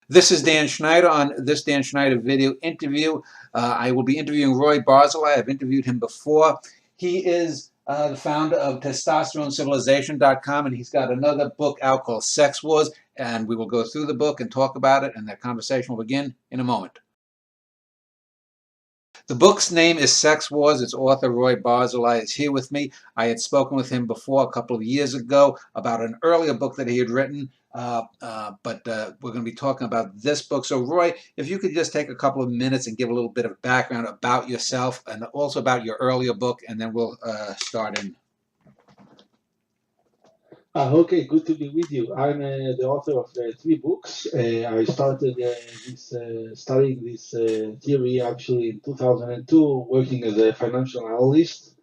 This is Dan Schneider. On this Dan Schneider video interview, I will be interviewing Roy Barzilai. I've interviewed him before. He is the founder of TestosteroneCivilization.com, and he's got another book out called Sex Wars, and we will go through the book and talk about it, and that conversation will begin in a moment. The book's name is Sex Wars. Its author, Roy Barzilai, is here with me. I had spoken with him before a couple of years ago about an earlier book that he had written, but we're going to be talking about this book. So, Roy, if you could just take a couple of minutes and give a little bit of background about yourself and also about your earlier book, and then we'll start in. Okay, good to be with you. I'm the author of three books. I started studying this theory actually in 2002, working as a financial analyst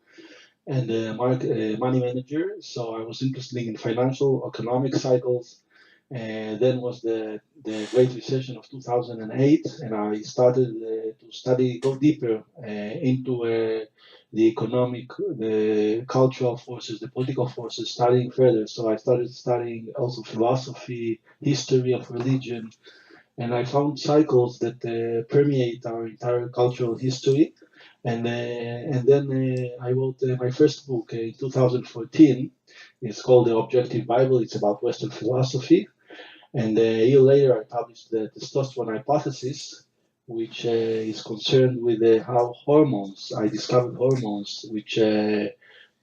and money manager. So I was interested in financial economic cycles. Then was the Great Recession of 2008, and I started to study, go deeper into the economic, the cultural forces, the political forces, studying further. So I started studying also philosophy, history of religion, and I found cycles that permeate our entire cultural history. And then I wrote my first book in 2014. It's called The Objective Bible. It's about Western philosophy. And a year later, I published the testosterone hypothesis, which is concerned with how hormones, I discovered hormones, which play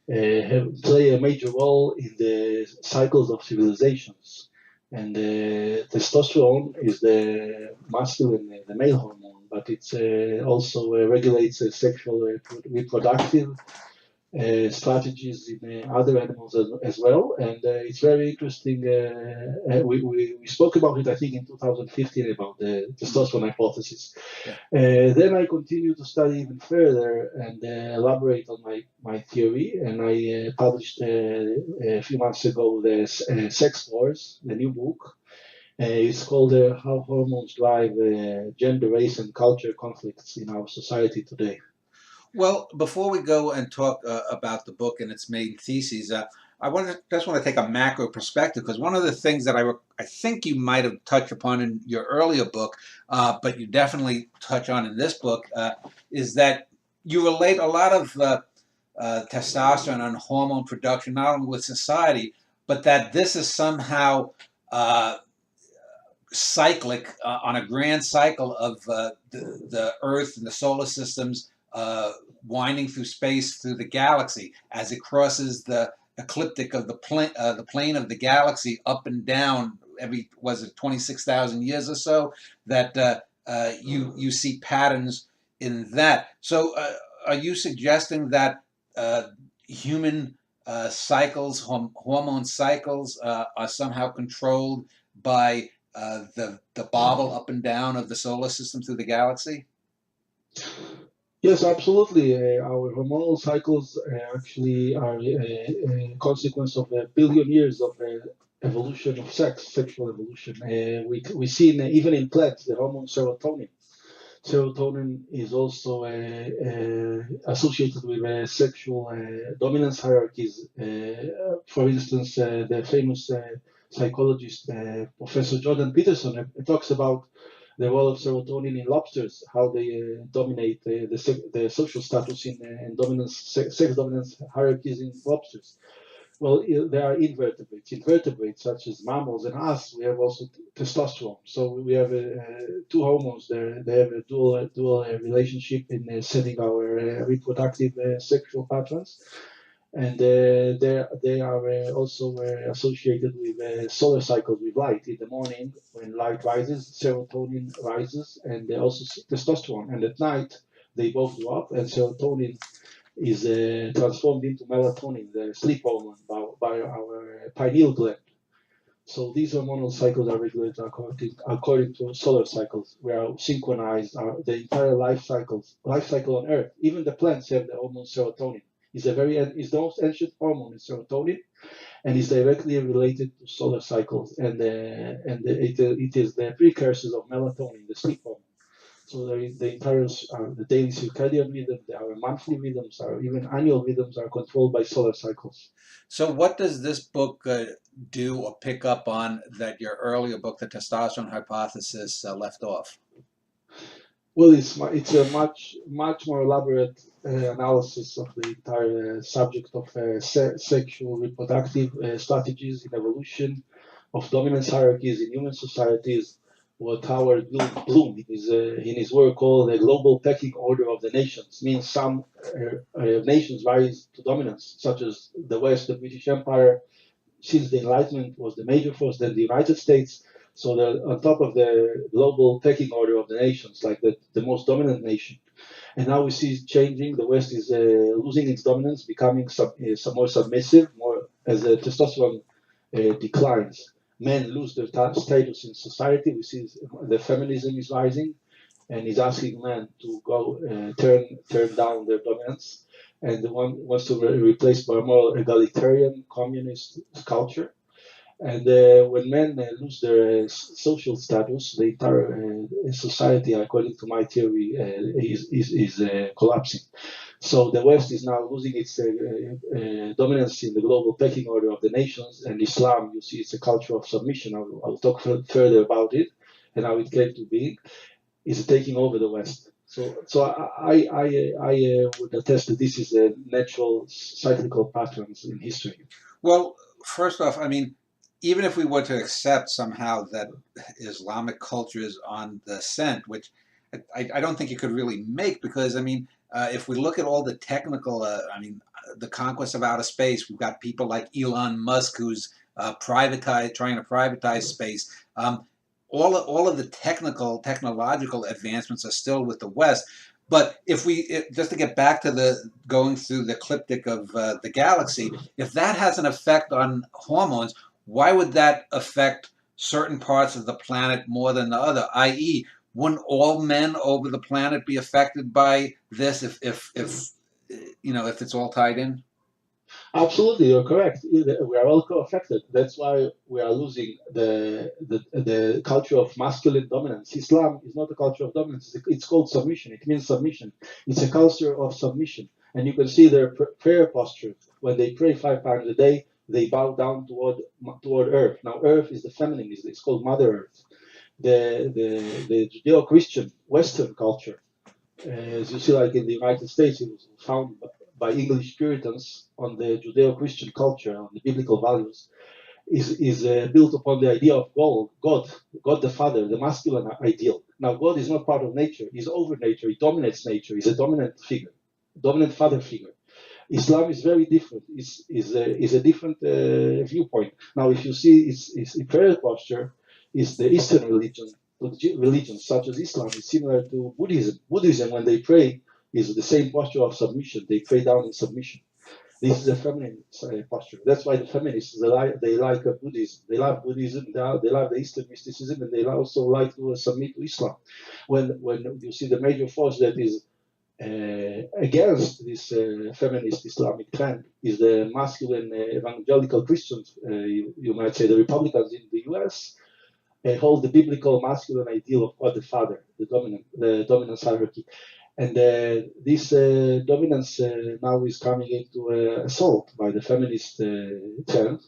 a major role in the cycles of civilizations. And testosterone is the masculine, the male hormone, but it also regulates sexual reproductive strategies in other animals as well. And it's very interesting. We spoke about it, I think, in 2015 about the testosterone hypothesis. Yeah. Then I continued to study even further and elaborate on my theory. And I published a few months ago the Sex Wars, the new book. It's called How Hormones Drive Gender, Race, and Culture Conflicts in Our Society Today. Well, before we go and talk about the book and its main theses, I just want to take a macro perspective, because one of the things that I think you might have touched upon in your earlier book, but you definitely touch on in this book, is that you relate a lot of testosterone and hormone production not only with society, but that this is somehow cyclic on a grand cycle of the Earth and the solar systems winding through space through the galaxy as it crosses the ecliptic of the plane of the galaxy up and down every, was it 26,000 years or so, that you see patterns in that. So are you suggesting that human cycles, hormone cycles, are somehow controlled by the bobble up and down of the solar system through the galaxy? Yes, absolutely. Our hormonal cycles actually are a consequence of a billion years of evolution of sexual evolution. We see even in plants the hormone serotonin. Serotonin is also associated with sexual dominance hierarchies. For instance, the famous psychologist Professor Jordan Peterson talks about the role of serotonin in lobsters, how they dominate the social status in dominance, sex dominance hierarchies in lobsters. Well, there are invertebrates. Invertebrates such as mammals and us, we have also testosterone. So we have two hormones there. They have a dual relationship in setting our reproductive sexual patterns. And they are also associated with solar cycles with light. In the morning, when light rises, serotonin rises, and also testosterone. And at night, they both drop, and serotonin is transformed into melatonin, the sleep hormone, by our pineal gland. So these hormonal cycles are regulated according to solar cycles. We are synchronized. The entire life cycle on Earth. Even the plants have the hormone serotonin. It's the most ancient hormone is serotonin, and is directly related to solar cycles. And it is the precursors of melatonin, the sleep hormone. So the entire the daily circadian rhythm, our monthly rhythms, our even annual rhythms are controlled by solar cycles. So what does this book do or pick up on that your earlier book, The Testosterone Hypothesis, left off? Well, it's a much more elaborate analysis of the entire subject of sexual reproductive strategies in evolution, of dominance hierarchies in human societies. What Howard Bloom in his work called the global pecking order of the nations means some nations rise to dominance, such as the West, the British Empire, since the Enlightenment was the major force, then the United States. So on top of the global pecking order of the nations, like the most dominant nation. And now we see it changing. The West is losing its dominance, becoming some more submissive, more as the testosterone declines. Men lose their status in society. We see the feminism is rising, and is asking men to go turn down their dominance, and the one wants to replace by a more egalitarian communist culture. And when men lose their social status, the entire society, according to my theory, is collapsing. So the West is now losing its dominance in the global pecking order of the nations, and Islam, you see, it's a culture of submission. I'll talk further about it and how it came to be, is taking over the West. So I would attest that this is a natural cyclical patterns in history. Well, first off, I mean, even if we were to accept somehow that Islamic culture is on the ascent, which I don't think you could really make, because I mean, if we look at all the technical, the conquest of outer space, we've got people like Elon Musk who's trying to privatize space. All of the technological advancements are still with the West. But just to get back to going through the ecliptic of the galaxy, if that has an effect on hormones, why would that affect certain parts of the planet more than the other? I.e., wouldn't all men over the planet be affected by this if it's all tied in? Absolutely, you're correct. We are all co-affected. That's why we are losing the culture of masculine dominance. Islam is not a culture of dominance. It's called submission. It means submission. It's a culture of submission. And you can see their prayer posture. When they pray 5 times a day, they bow down toward earth. Now, earth is the feminine. It's called Mother Earth. The Judeo-Christian Western culture, as you see, like in the United States, it was found by English Puritans on the Judeo-Christian culture, on the biblical values, is built upon the idea of God the Father, the masculine ideal. Now, God is not part of nature; He's over nature. He dominates nature. He's a dominant figure, dominant father figure. Islam is very different. Is a different viewpoint. Now, if you see its prayer posture, is the Eastern religions such as Islam is similar to Buddhism. Buddhism, when they pray, is the same posture of submission. They pray down in submission. This is a feminine posture. That's why the feminists, they like Buddhism. They love Buddhism. They love the Eastern mysticism, and they also like to submit to Islam. When you see the major force that is against this feminist Islamic trend is the masculine evangelical Christians, you might say the Republicans in the U.S., hold the biblical masculine ideal of God the Father, the dominance hierarchy. And this dominance now is coming into assault by the feminist trend.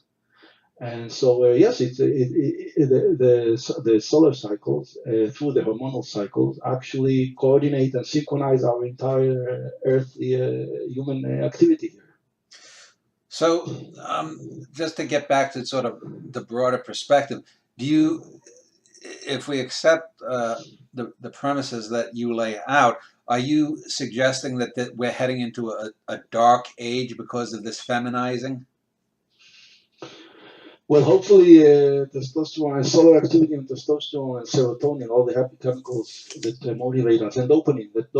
And so, yes, the solar cycles, through the hormonal cycles, actually coordinate and synchronize our entire earthly human activity here. So, just to get back to sort of the broader perspective, if we accept the premises that you lay out, are you suggesting that we're heading into a dark age because of this feminizing? Well, hopefully, testosterone and solar activity and testosterone and serotonin, all the happy chemicals that motivate us, and dopamine that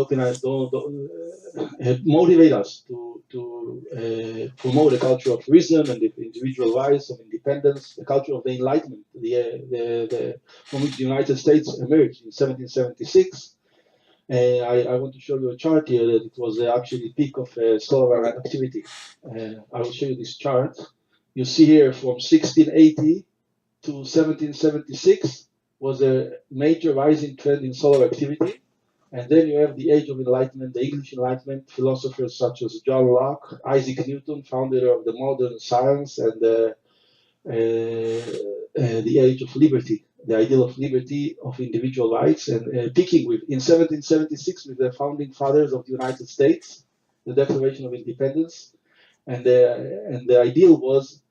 motivate us to promote a culture of reason and the individual rights of independence, the culture of the Enlightenment, from which the United States emerged in 1776. I want to show you a chart here that it was actually the peak of solar activity. I will show you this chart. You see here from 1680 to 1776 was a major rising trend in solar activity. And then you have the Age of Enlightenment, the English Enlightenment, philosophers such as John Locke, Isaac Newton, founder of the modern science, and the Age of Liberty, the ideal of liberty, of individual rights, and peaking with in 1776 with the founding fathers of the United States, the Declaration of Independence, and the ideal was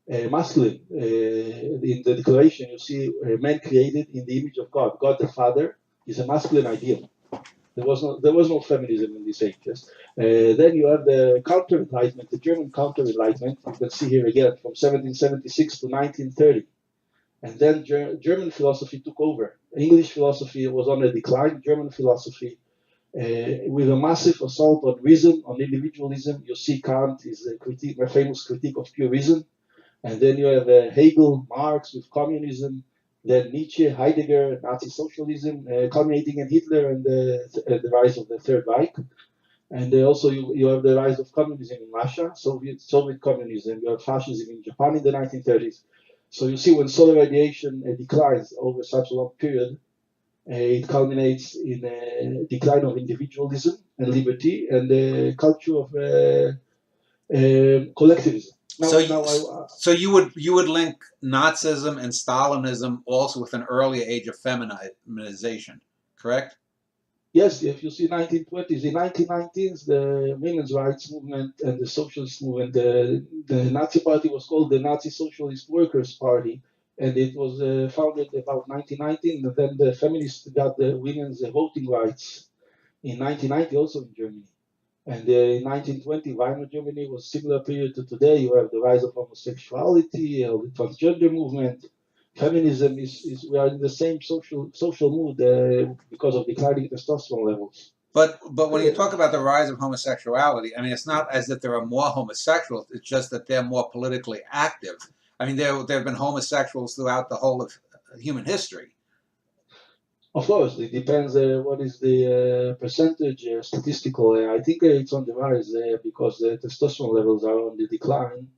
masculine. In the Declaration, you see man created in the image of God. God the Father is a masculine ideal. There was no feminism in these ages. Then you have the Counter Enlightenment, the German Counter Enlightenment. You can see here again from 1776 to 1930. And then German philosophy took over. English philosophy was on a decline. German philosophy, with a massive assault on reason, on individualism. You see Kant is a famous critique of pure reason. And then you have Hegel, Marx with communism. Then Nietzsche, Heidegger, Nazi socialism, culminating in Hitler and the rise of the Third Reich. And also you have the rise of communism in Russia, Soviet communism. You have fascism in Japan in the 1930s. So you see when solar radiation declines over such a long period, it culminates in a decline of individualism and liberty and the culture of collectivism. So you would link Nazism and Stalinism also with an earlier age of feminization, correct? Yes, if you see 1920s, in 1919s, the women's rights movement and the socialist movement, the Nazi party was called the Nazi Socialist Workers' Party, and it was founded about 1919, and then the feminists got the women's voting rights in 1990, also in Germany. And in 1920, Weimar Germany was a similar period to today. You have the rise of homosexuality, the transgender movement. Feminism is we are in the same social mood because of declining testosterone levels. But when you talk about the rise of homosexuality, I mean, it's not as if there are more homosexuals. It's just that they're more politically active. I mean, there have been homosexuals throughout the whole of human history. Of course, it depends what is the percentage statistical. I think it's on the rise because the testosterone levels are on the decline.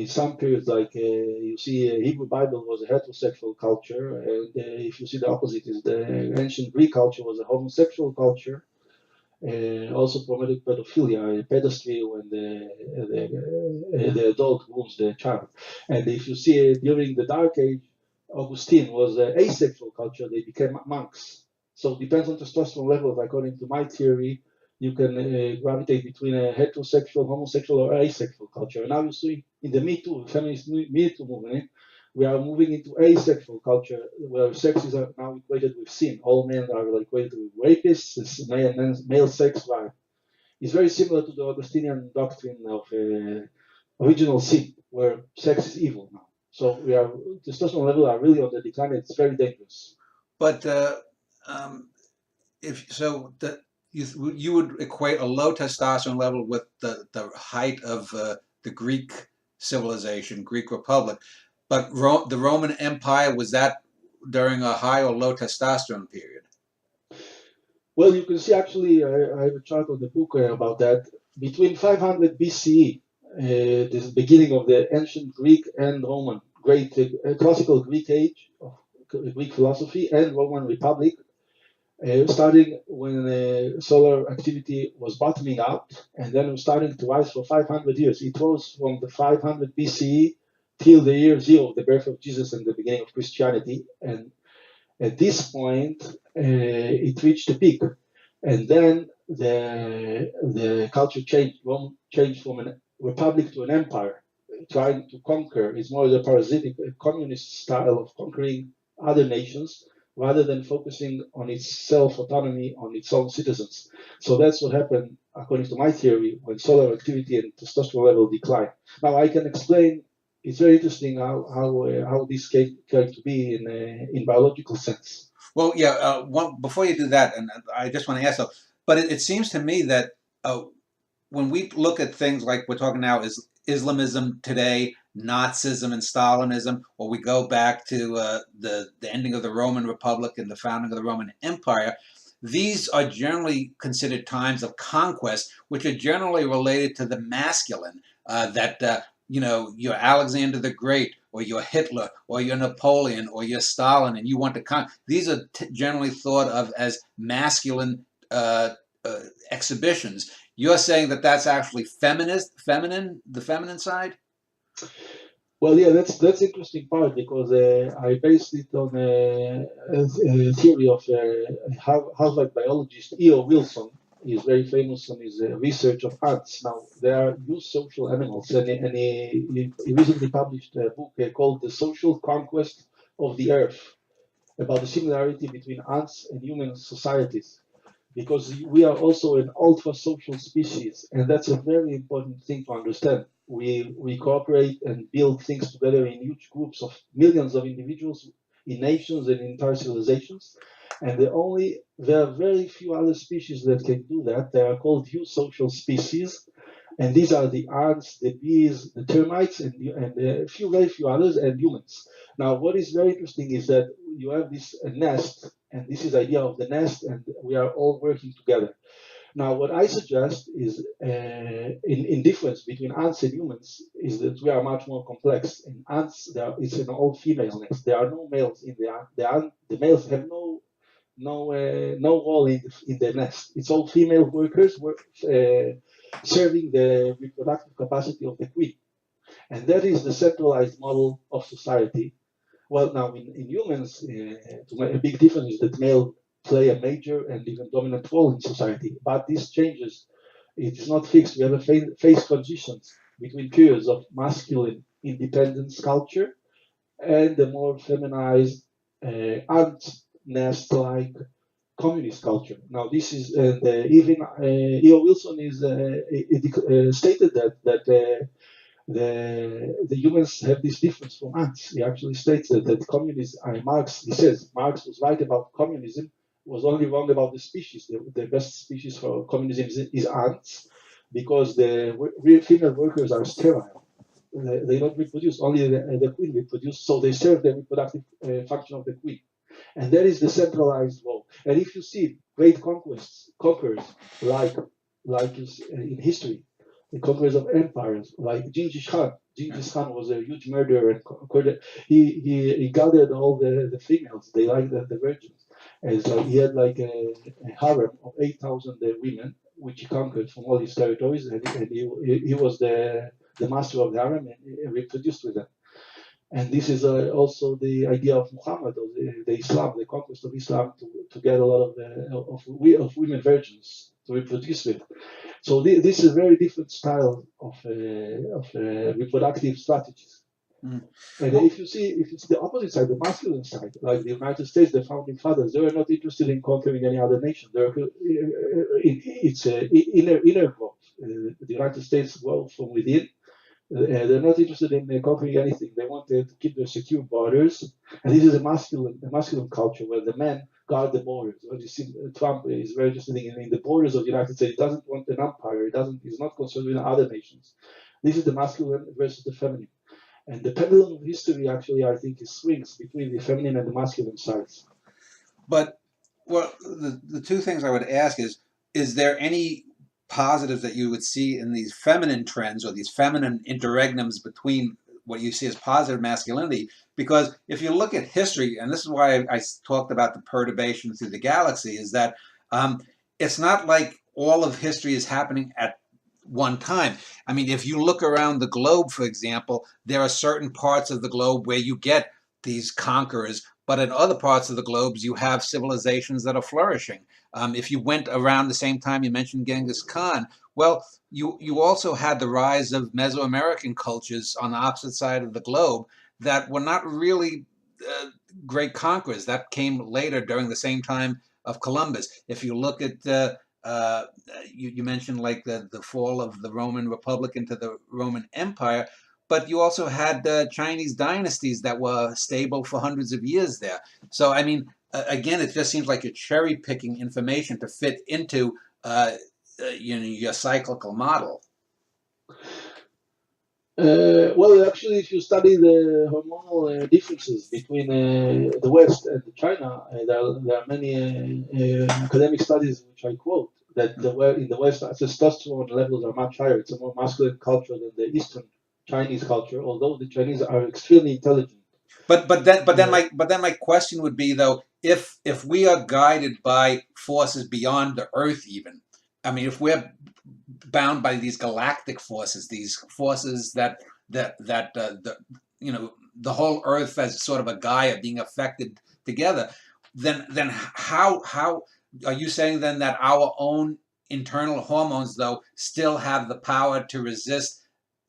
Some periods, like you see, Hebrew Bible was a heterosexual culture, and if you see the opposite, is the ancient Greek culture was a homosexual culture. Also promoted pedophilia, pedastry when the adult wounds the child. And if you see during the Dark Age, Augustine was an asexual culture, they became monks. So it depends on testosterone levels. According to my theory, you can gravitate between a heterosexual, homosexual, or asexual culture. And now you see in the Me Too, feminist Me Too movement, we are moving into asexual culture where sex is now equated with sin. All men are equated with rapists, it's male sex drive. It's very similar to the Augustinian doctrine of original sin, where sex is evil now. So testosterone levels are really on the decline. It's very dangerous. But you would equate a low testosterone level with the height of the Greek civilization, Greek Republic. But the Roman Empire, was that during a high or low testosterone period? Well, you can see actually, I have a chart on the book about that. Between 500 BCE, this beginning of the ancient Greek and Roman, great classical Greek age of Greek philosophy and Roman Republic, starting when solar activity was bottoming out, and then it was starting to rise for 500 years. It rose from the 500 BCE till the year 0, the birth of Jesus and the beginning of Christianity. And at this point, it reached a peak. And then the culture changed. Rome changed from a republic to an empire, trying to conquer. It's more the parasitic communist style of conquering other nations rather than focusing on its self-autonomy, on its own citizens. So that's what happened, according to my theory, when solar activity and testosterone level decline. Now, I can explain. It's very interesting how this came to be in biological sense. Well, yeah. Before you do that, and I just want to ask, but it seems to me that when we look at things like we're talking now is Islamism today, Nazism and Stalinism, or we go back to the ending of the Roman Republic and the founding of the Roman Empire, these are generally considered times of conquest, which are generally related to the masculine, that you're Alexander the Great, or you're Hitler, or you're Napoleon, or you're Stalin, and you want to these are generally thought of as masculine exhibitions. You're saying that that's actually the feminine side? Well, yeah, that's interesting part because I based it on a theory of Harvard biologist E.O. Wilson. He's very famous on his research of ants. Now, they are social animals, and he recently published a book called The Social Conquest of the Earth about the similarity between ants and human societies, because we are also an ultra social species, and that's a very important thing to understand. We cooperate and build things together in huge groups of millions of individuals, in nations and entire civilizations. And there are very few other species that can do that. They are called eusocial species, and these are the ants, the bees, the termites, and very few others, and humans. Now, what is very interesting is that you have this nest, and this is the idea of the nest, and we are all working together. Now, what I suggest is, in difference between ants and humans, is that we are much more complex. In ants, it's an all-female nest. There are no males in the ant. The males have no role in the nest. It's all female workers serving the reproductive capacity of the queen. And that is the centralized model of society. Well, now in humans, a big difference is that male play a major and even dominant role in society. But this changes. It is not fixed. We have a phase transitions between periods of masculine independence culture and the more feminized ant nest-like communist culture. Now, this is even E.O. Wilson stated that the humans have this difference from ants. He actually states that communism, Marx, he says, Marx was right about communism, was only wrong about the species. The best species for communism is ants, because the female workers are sterile. They don't reproduce, only the queen reproduce, so they serve the reproductive function of the queen. And that is the centralized role. And if you see great conquerors like in history, the conquerors of empires, like Genghis Khan. Genghis Khan was a huge murderer and conquered. He gathered all the females. They liked the virgins, and so he had like a harem of 8,000 women, which he conquered from all his territories, and he was the master of the harem, and he reproduced with them. And this is also the idea of Muhammad, of the Islam, the conquest of Islam, to get a lot of women virgins to reproduce with. So this is a very different style of reproductive strategies. Mm. And if you see the opposite side, the masculine side, like the United States, the founding fathers, they were not interested in conquering any other nation. It's inner growth. The United States grow from within. They're not interested in conquering anything. They want to keep their secure borders, and this is a masculine culture where the men guard the borders. When you see Trump is very interested in the borders of the United States. He doesn't want an empire. He's not concerned with other nations. This is the masculine versus the feminine, and the pendulum of history actually, I think, swings between the feminine and the masculine sides. But the two things I would ask is there any positives that you would see in these feminine trends or these feminine interregnums between what you see as positive masculinity? Because if you look at history, and this is why I talked about the perturbation through the galaxy, is that it's not like all of history is happening at one time. I mean, if you look around the globe, for example, there are certain parts of the globe where you get these conquerors, but in other parts of the globes, you have civilizations that are flourishing. If you went around the same time, you mentioned Genghis Khan. Well, you also had the rise of Mesoamerican cultures on the opposite side of the globe that were not really great conquerors. That came later during the same time of Columbus. If you look at you mentioned like the fall of the Roman Republic into the Roman Empire, but you also had Chinese dynasties that were stable for hundreds of years there. So, I mean, again, it just seems like you're cherry picking information to fit into your cyclical model. Well, actually, if you study the hormonal differences between the West and China, there are many academic studies which I quote that in the West, testosterone levels are much higher. It's a more masculine culture than the Eastern Chinese culture, although the Chinese are extremely intelligent. But then my question would be though, if we are guided by forces beyond the Earth, even, I mean, if we're bound by these galactic forces, these forces that the the whole Earth as sort of a Gaia being affected together, then how are you saying then that our own internal hormones though still have the power to resist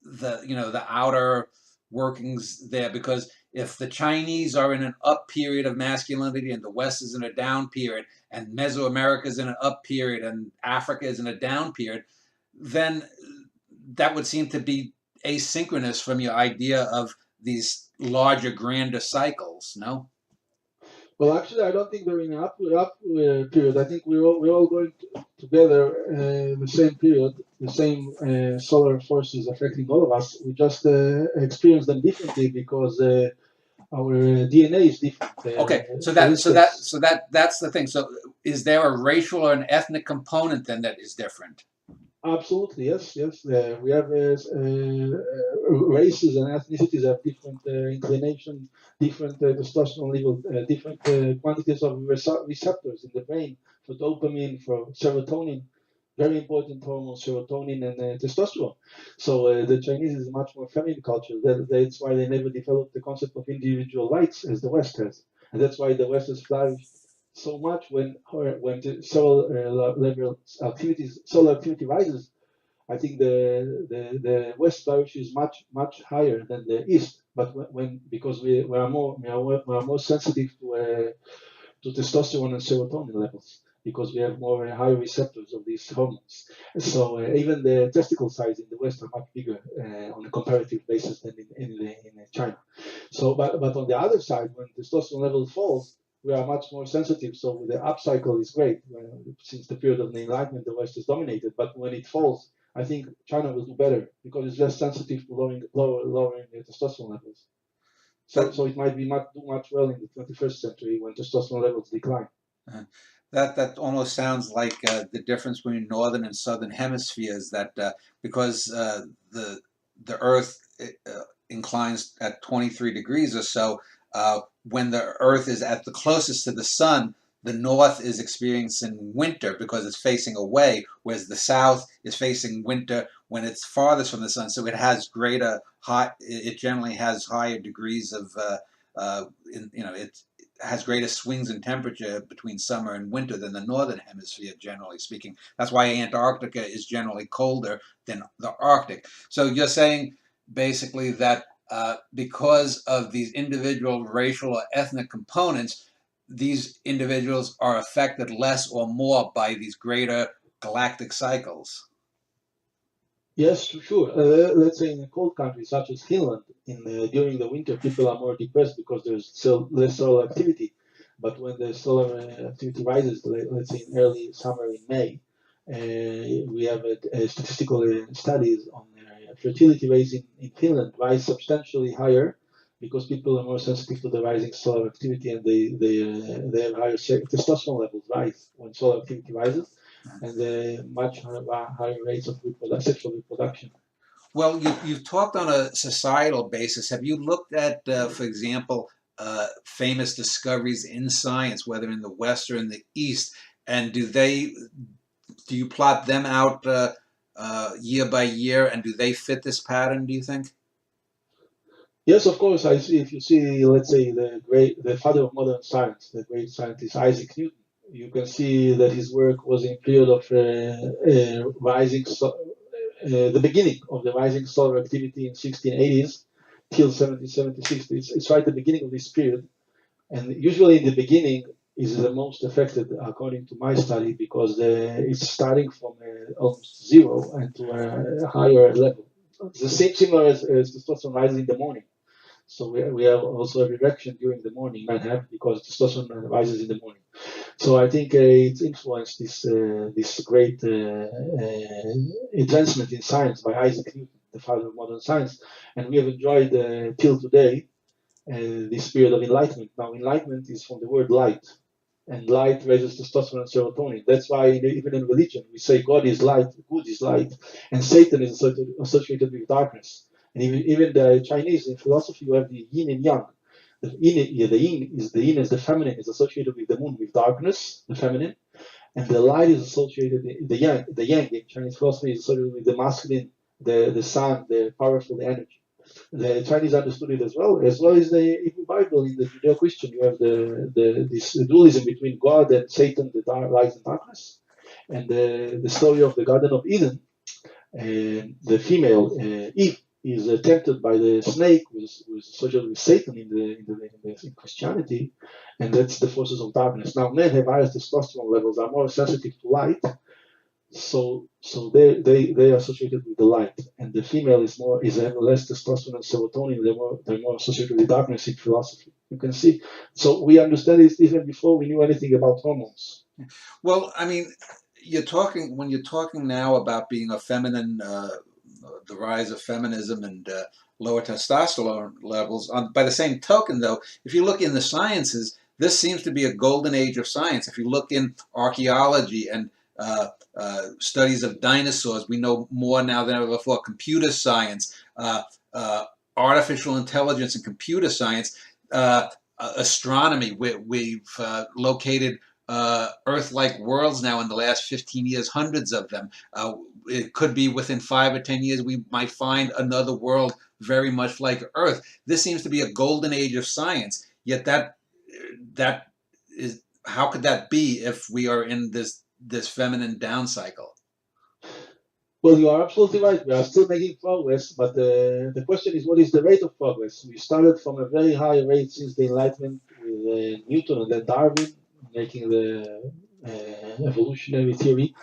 the outer workings there? Because if the Chinese are in an up period of masculinity and the West is in a down period, and Mesoamerica is in an up period and Africa is in a down period, then that would seem to be asynchronous from your idea of these larger, grander cycles, no? Well, actually, I don't think they're in an up period. I think we're all going together the same period, the same solar forces affecting all of us. We just experience them differently because our DNA is different. Okay, so For that so that instance, so that that's the thing. So is there a racial or an ethnic component then that is different? absolutely, yes, yes. We have races and ethnicities have different inclination, different testosterone level, different quantities of receptors in the brain for dopamine, for serotonin, very important hormones, serotonin and testosterone. So the Chinese is a much more feminine culture. That's why they never developed the concept of individual rights as the West has, and that's why the West has flourished so much when the solar activity rises. I think the West flourishes much higher than the East, but when because we are more sensitive to testosterone and serotonin levels because we have more high receptors of these hormones. So even the testicle size in the West are much bigger on a comparative basis than in China. So, but on the other side, when testosterone level falls, we are much more sensitive. So the upcycle is great. Since the period of the Enlightenment, the West is dominated. But when it falls, I think China will do better because it's less sensitive to lowering the testosterone levels. So, That so it might do much well in the 21st century when testosterone levels decline. uh, that almost sounds like the difference between northern and southern hemispheres. That because the Earth inclines at 23 degrees or so, when the Earth is at the closest to the sun, the north is experiencing winter because it's facing away, whereas the south is facing winter when it's farthest from the sun. So it has greater high. It generally has higher degrees of it has greater swings in temperature between summer and winter than the northern hemisphere, generally speaking. That's why Antarctica is generally colder than the Arctic. So you're saying basically that because of these individual racial or ethnic components, these individuals are affected less or more by these greater galactic cycles. Yes, sure. Let's say in cold countries such as Finland, during the winter, people are more depressed because there's still less solar activity. But when the solar activity rises, let's say in early summer in May, we have statistical studies on fertility rates in Finland rise substantially higher because people are more sensitive to the rising solar activity and they have higher testosterone levels rise when solar activity rises and much higher rates of sexual reproduction. Well, you've talked on a societal basis. Have you looked at, for example, famous discoveries in science, whether in the West or in the East, and do you plot them out year by year, and do they fit this pattern? Do you think? Yes, of course. I see. If you see, let's say, the father of modern science, the great scientist Isaac Newton, you can see that his work was in period of the beginning of the rising solar activity in 1680s till 1776. It's right at the beginning of this period, and usually in the beginning is the most affected, according to my study, because it's starting from almost zero and to a higher level. It's the same similar as testosterone rising in the morning. So we have also a erection during the morning, men have, because testosterone rises in the morning. So I think it's influenced this great advancement in science by Isaac Newton, the father of modern science, and we have enjoyed till today this period of enlightenment. Now, enlightenment is from the word light, and light raises testosterone and serotonin. That's why even in religion we say God is light, good is light, and Satan is associated with darkness. And even the Chinese in philosophy, you have the yin and yang. The yin is the feminine, is associated with the moon, with darkness, the feminine, and the light is associated the yang in Chinese philosophy is associated with the masculine, the sun, the powerful energy. The Chinese understood it as well as the Hebrew Bible. In the Judeo-Christian, you have this dualism between God and Satan, the light and darkness, and the story of the Garden of Eden. The female Eve is tempted by the snake, who's associated with Satan in Christianity, and that's the forces of darkness. Now, men have higher testosterone levels, are more sensitive to light, so they are associated with the light, and the female is less testosterone and serotonin. They're more associated with darkness in philosophy. You can see. So we understand this even before we knew anything about hormones. Well, I mean, when you're talking now about being a feminine, the rise of feminism and lower testosterone levels. By the same token, though, if you look in the sciences, this seems to be a golden age of science. If you look in archaeology and studies of dinosaurs, we know more now than ever before. Computer science, artificial intelligence and computer science, astronomy. We've located Earth-like worlds now in the last 15 years, hundreds of them. It could be within 5 or 10 years we might find another world very much like Earth. This seems to be a golden age of science. Yet that is, how could that be if we are in this feminine down cycle? Well, you are absolutely right. We are still making progress, but the question is, what is the rate of progress? We started from a very high rate since the Enlightenment with Newton and then Darwin, making the evolutionary theory,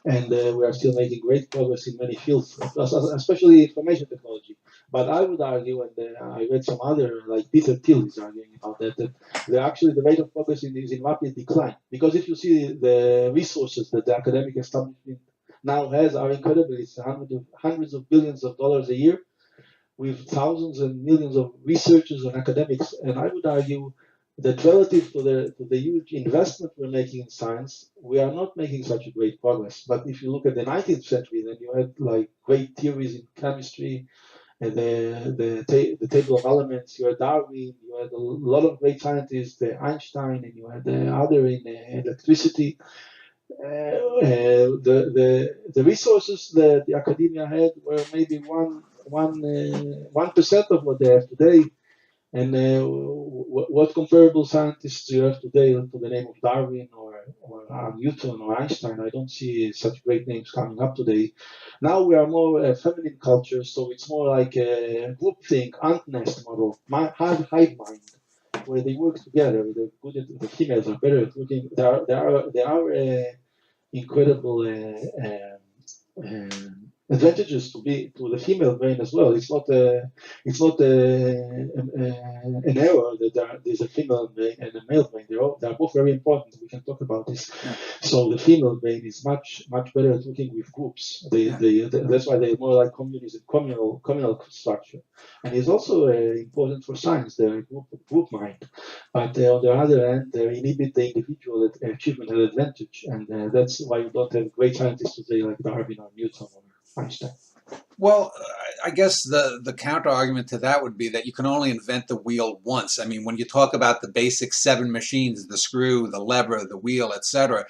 and we are still making great progress in many fields, especially information technology. But I would argue, and I read some other, like Peter Thiel is arguing about that actually the rate of progress is in rapid decline. Because if you see the resources that the academic establishment now has are incredible. It's hundreds of billions of dollars a year, with thousands and millions of researchers and academics. And I would argue that relative to the huge investment we're making in science, we are not making such a great progress. But if you look at the 19th century, then you had like great theories in chemistry, and the table of elements. You had Darwin. You had a lot of great scientists, Einstein, and you had other in electricity. The resources that the academia had were maybe 1% of what they have today. And what comparable scientists you have today to the name of Darwin or Newton or Einstein? I don't see such great names coming up today. Now we are more a feminine culture, so it's more like a groupthink, ant nest model, hive mind, where they work together. The females are better at working. There are incredible advantages to the female brain as well. It's not an error that there's a female brain and a male brain. They are both very important. We can talk about this. Yeah. So the female brain is much better at working with groups. That's why they're more like communism, communal structure, and it's also important for science. They're a group mind, but on the other hand, they inhibit the individual achievement and advantage, and that's why you don't have great scientists today like Darwin or Newton or Einstein. Well, I guess the counter argument to that would be that you can only invent the wheel once. I mean, when you talk about the basic 7 machines, the screw, the lever, the wheel, etc.,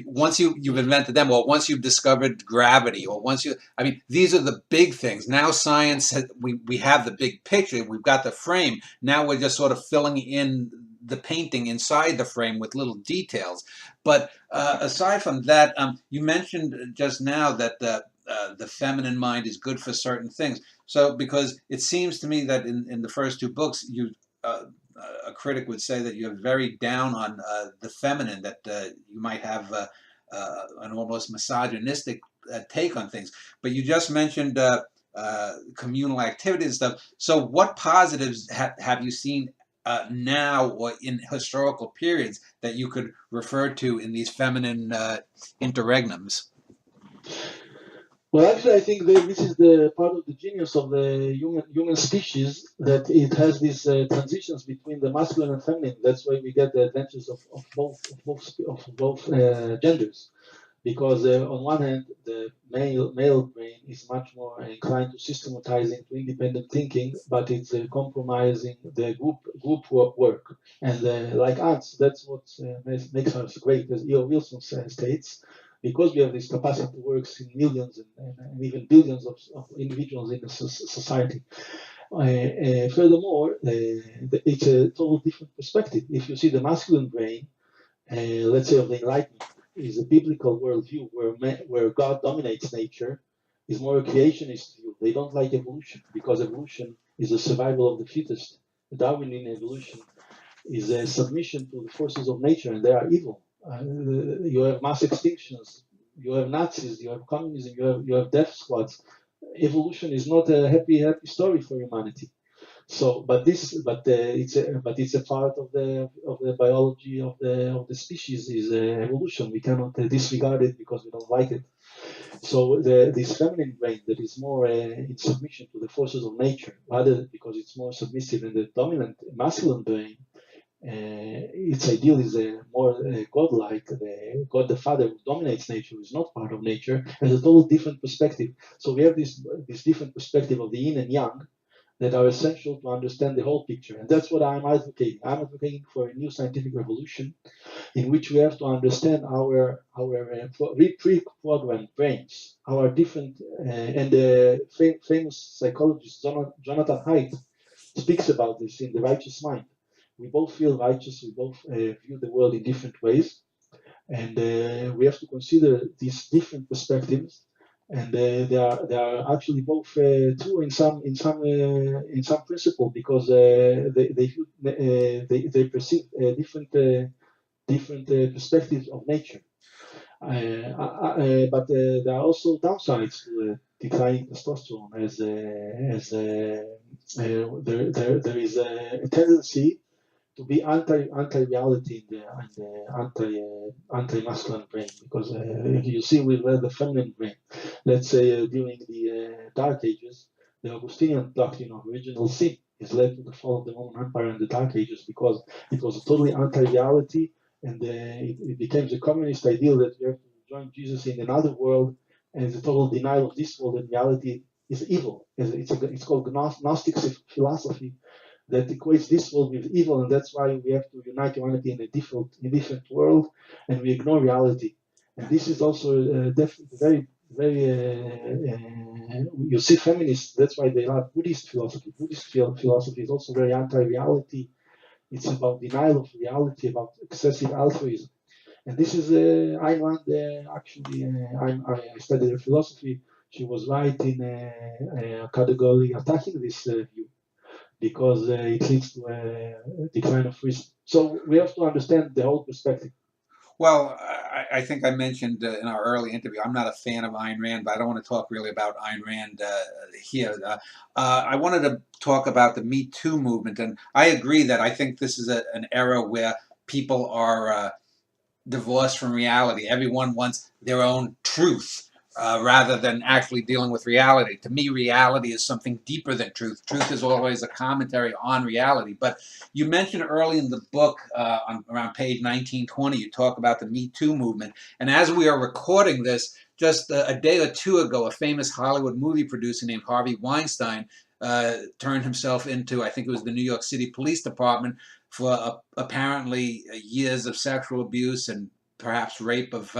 once you've invented them, or once you've discovered gravity, or these are the big things. Now science, we have the big picture, we've got the frame. Now we're just sort of filling in the painting inside the frame with little details. But aside from that, you mentioned just now that the feminine mind is good for certain things. So, because it seems to me that in the first 2 books, a critic would say that you're very down on the feminine, that you might have an almost misogynistic take on things. But you just mentioned communal activities and stuff. So what positives have you seen now or in historical periods that you could refer to in these feminine interregnums? Well, actually, I think this is the part of the genius of the human species, that it has these transitions between the masculine and feminine. That's why we get the adventures of both genders. because on one hand, the male brain is much more inclined to systematizing, to independent thinking, but it's compromising the group work. And like ants, that's what makes us great, as E.O. Wilson states, because we have this capacity to work in millions and even billions of individuals in the society. Furthermore, it's a total different perspective. If you see the masculine brain, let's say of the Enlightenment, is a biblical worldview where God dominates nature, is more a creationist view. They don't like evolution because evolution is a survival of the fittest. Darwinian evolution is a submission to the forces of nature, and they are evil. You have mass extinctions, you have Nazis, you have communism, you have death squads. Evolution is not a happy story for humanity. So, but it's a part of the biology of the species is evolution. We cannot disregard it because we don't like it. So this feminine brain that is more in submission to the forces of nature, rather because it's more submissive than the dominant masculine brain, its ideal is more godlike. God the Father who dominates nature, who is not part of nature, has a total different perspective. So we have this different perspective of the yin and yang that are essential to understand the whole picture. And that's what I'm advocating. I'm advocating for a new scientific revolution in which we have to understand our pre-programmed brains, our different, and the famous psychologist Jonathan Haidt speaks about this in The Righteous Mind. We both feel righteous, we both view the world in different ways, and we have to consider these different perspectives, and they are actually both true in some principle, because they perceive different perspectives of nature. But there are also downsides to declining testosterone, there is a tendency to be anti-reality in the anti-masculine brain, because you see with the feminine brain, let's say during the Dark Ages, the Augustinian doctrine of original sin is led to the fall of the Roman Empire in the Dark Ages, because it was a totally anti-reality, and it became the communist ideal that you have to join Jesus in another world, and it's a total denial of this world, and reality is evil. It's called Gnostic philosophy that equates this world with evil, and that's why we have to unite humanity in a different world, and we ignore reality. And this is also very, very. You see, feminists. That's why they love Buddhist philosophy. Buddhist philosophy is also very anti-reality. It's about denial of reality, about excessive altruism. And this is Ayn Rand. Actually, I studied her philosophy. She was right in a category attacking this view, because it leads to a decline of reason. So we have to understand the whole perspective. Well, I think I mentioned in our early interview, I'm not a fan of Ayn Rand, but I don't want to talk really about Ayn Rand here. I wanted to talk about the Me Too movement, and I agree that I think this is an era where people are divorced from reality. Everyone wants their own truth. Rather than actually dealing with reality. To me, reality is something deeper than truth. Truth is always a commentary on reality. But you mentioned early in the book, around page 1920, you talk about the Me Too movement. And as we are recording this, just a day or two ago, a famous Hollywood movie producer named Harvey Weinstein turned himself into, I think it was the New York City Police Department, for apparently years of sexual abuse and perhaps rape of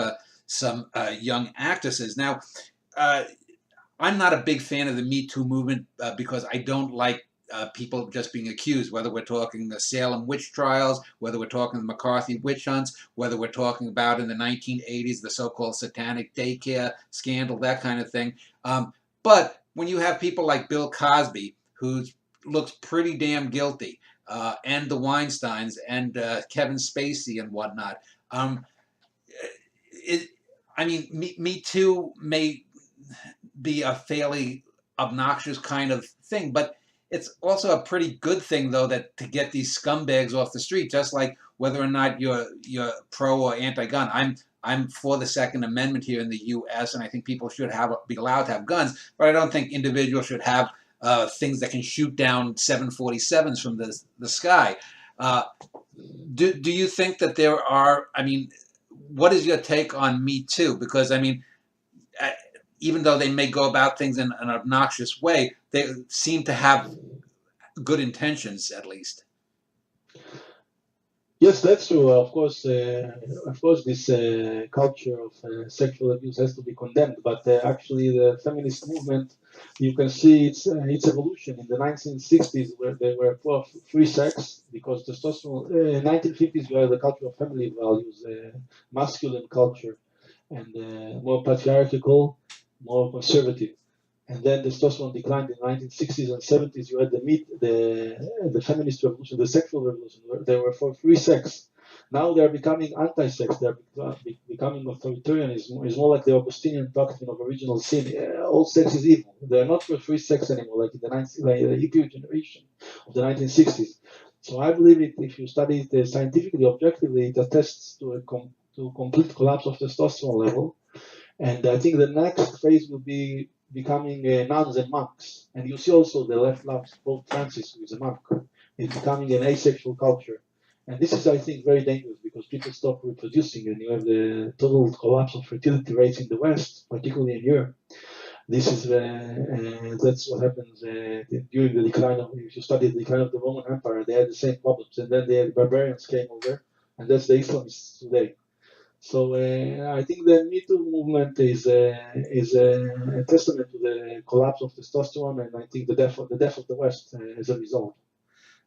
some young actresses. Now, I'm not a big fan of the Me Too movement because I don't like people just being accused, whether we're talking the Salem witch trials, whether we're talking the McCarthy witch hunts, whether we're talking about in the 1980s, the so-called satanic daycare scandal, that kind of thing. But when you have people like Bill Cosby, who looks pretty damn guilty, and the Weinsteins and Kevin Spacey and whatnot, it, I mean, Me Too may be a fairly obnoxious kind of thing, but it's also a pretty good thing, though, that to get these scumbags off the street, just like whether or not you're pro or anti-gun. I'm for the Second Amendment here in the U.S., and I think people should be allowed to have guns, but I don't think individuals should have things that can shoot down 747s from the sky. Do you think that there are? I mean, what is your take on Me Too? Because I mean, uh, even though they may go about things in an obnoxious way, they seem to have good intentions, at least. Yes, that's true. Of course, this culture of sexual abuse has to be condemned. But actually, the feminist movement, you can see its evolution in the 1960s, where they were for free sex because testosterone. 1950s, where the culture of family values, masculine culture, and more patriarchal, more conservative. And then testosterone declined in the 1960s and 70s. You had the feminist revolution, the sexual revolution. They were for free sex. Now they are becoming anti-sex. They are becoming authoritarian. It's more like the Augustinian doctrine of original sin. All sex is evil. They are not for free sex anymore, like in like the hippie generation of the 1960s. So I believe if you study it scientifically, objectively, it attests to to complete collapse of testosterone level. And I think the next phase will be becoming nuns and monks. And you see also the left loves Pope Francis, who is a monk. It's becoming an asexual culture. And this is, I think, very dangerous because people stop reproducing and you have the total collapse of fertility rates in the West, particularly in Europe. This is that's what happens during the decline of, if you study the decline of the Roman Empire, they had the same problems. And then the barbarians came over, and that's the Islamists today. So I think the Me Too movement is a testament to the collapse of testosterone, and I think the death of the West as a result.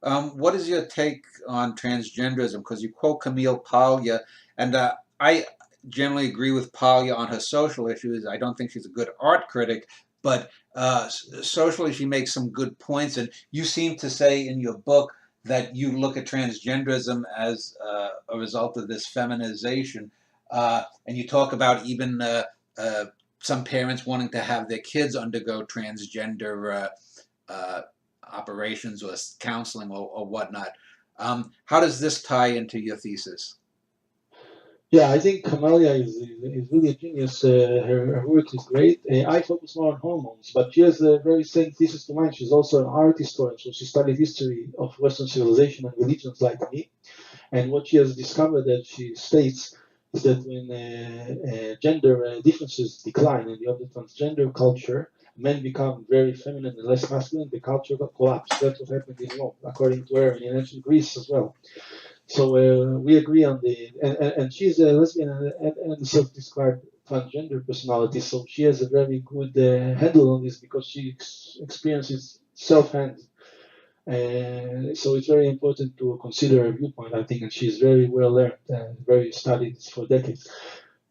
What is your take on transgenderism? Because you quote Camille Paglia, and I generally agree with Paglia on her social issues. I don't think she's a good art critic, but socially she makes some good points. And you seem to say in your book that you look at transgenderism as a result of this feminization, and you talk about even some parents wanting to have their kids undergo transgender operations or counseling or whatnot. How does this tie into your thesis? Yeah, I think Kamalia is really a genius. Her work is great. I focus more on hormones, but she has a very same thesis to mine. She's also an art historian, so she studied history of Western civilization and religions like me. And what she has discovered, that she states, is that when gender differences decline and you have the transgender culture, men become very feminine and less masculine, the culture got collapsed. That's what happened in Rome, according to her, and in ancient Greece as well. So we agree on and she's a lesbian and self-described transgender personality, so she has a very good handle on this because she experiences self-hand. So it's very important to consider her viewpoint, I think, and she's very well learned and very studied for decades.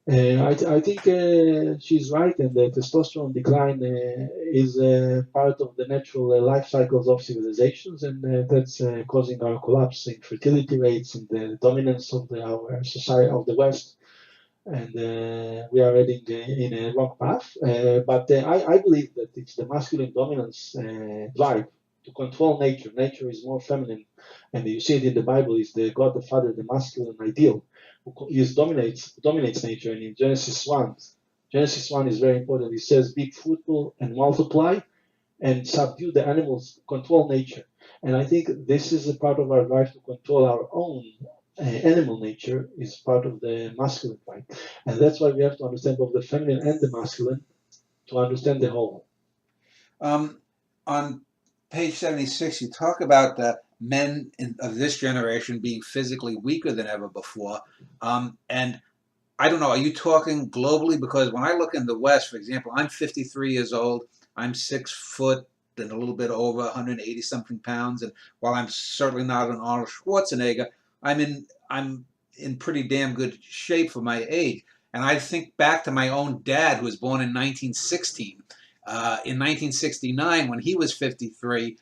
I think she's right, and the testosterone decline is part of the natural life cycles of civilizations, and that's causing our collapse in fertility rates and the dominance of our society of the West. And we are heading in a wrong path. But I believe that it's the masculine dominance drive to control nature. Nature is more feminine, and you see it in the Bible. Is the God the Father, the masculine ideal, who dominates nature. And in Genesis 1 is very important. It says, "Be fruitful and multiply, and subdue the animals, control nature." And I think this is a part of our drive to control our own animal nature, is part of the masculine part. And that's why we have to understand both the feminine and the masculine to understand the whole. On page 76, you talk about men of this generation being physically weaker than ever before. And I don't know, are you talking globally? Because when I look in the West, for example, I'm 53 years old. I'm 6 foot and a little bit over 180 something pounds. And while I'm certainly not an Arnold Schwarzenegger, I'm in pretty damn good shape for my age. And I think back to my own dad, who was born in 1916. In 1969, when he was 53,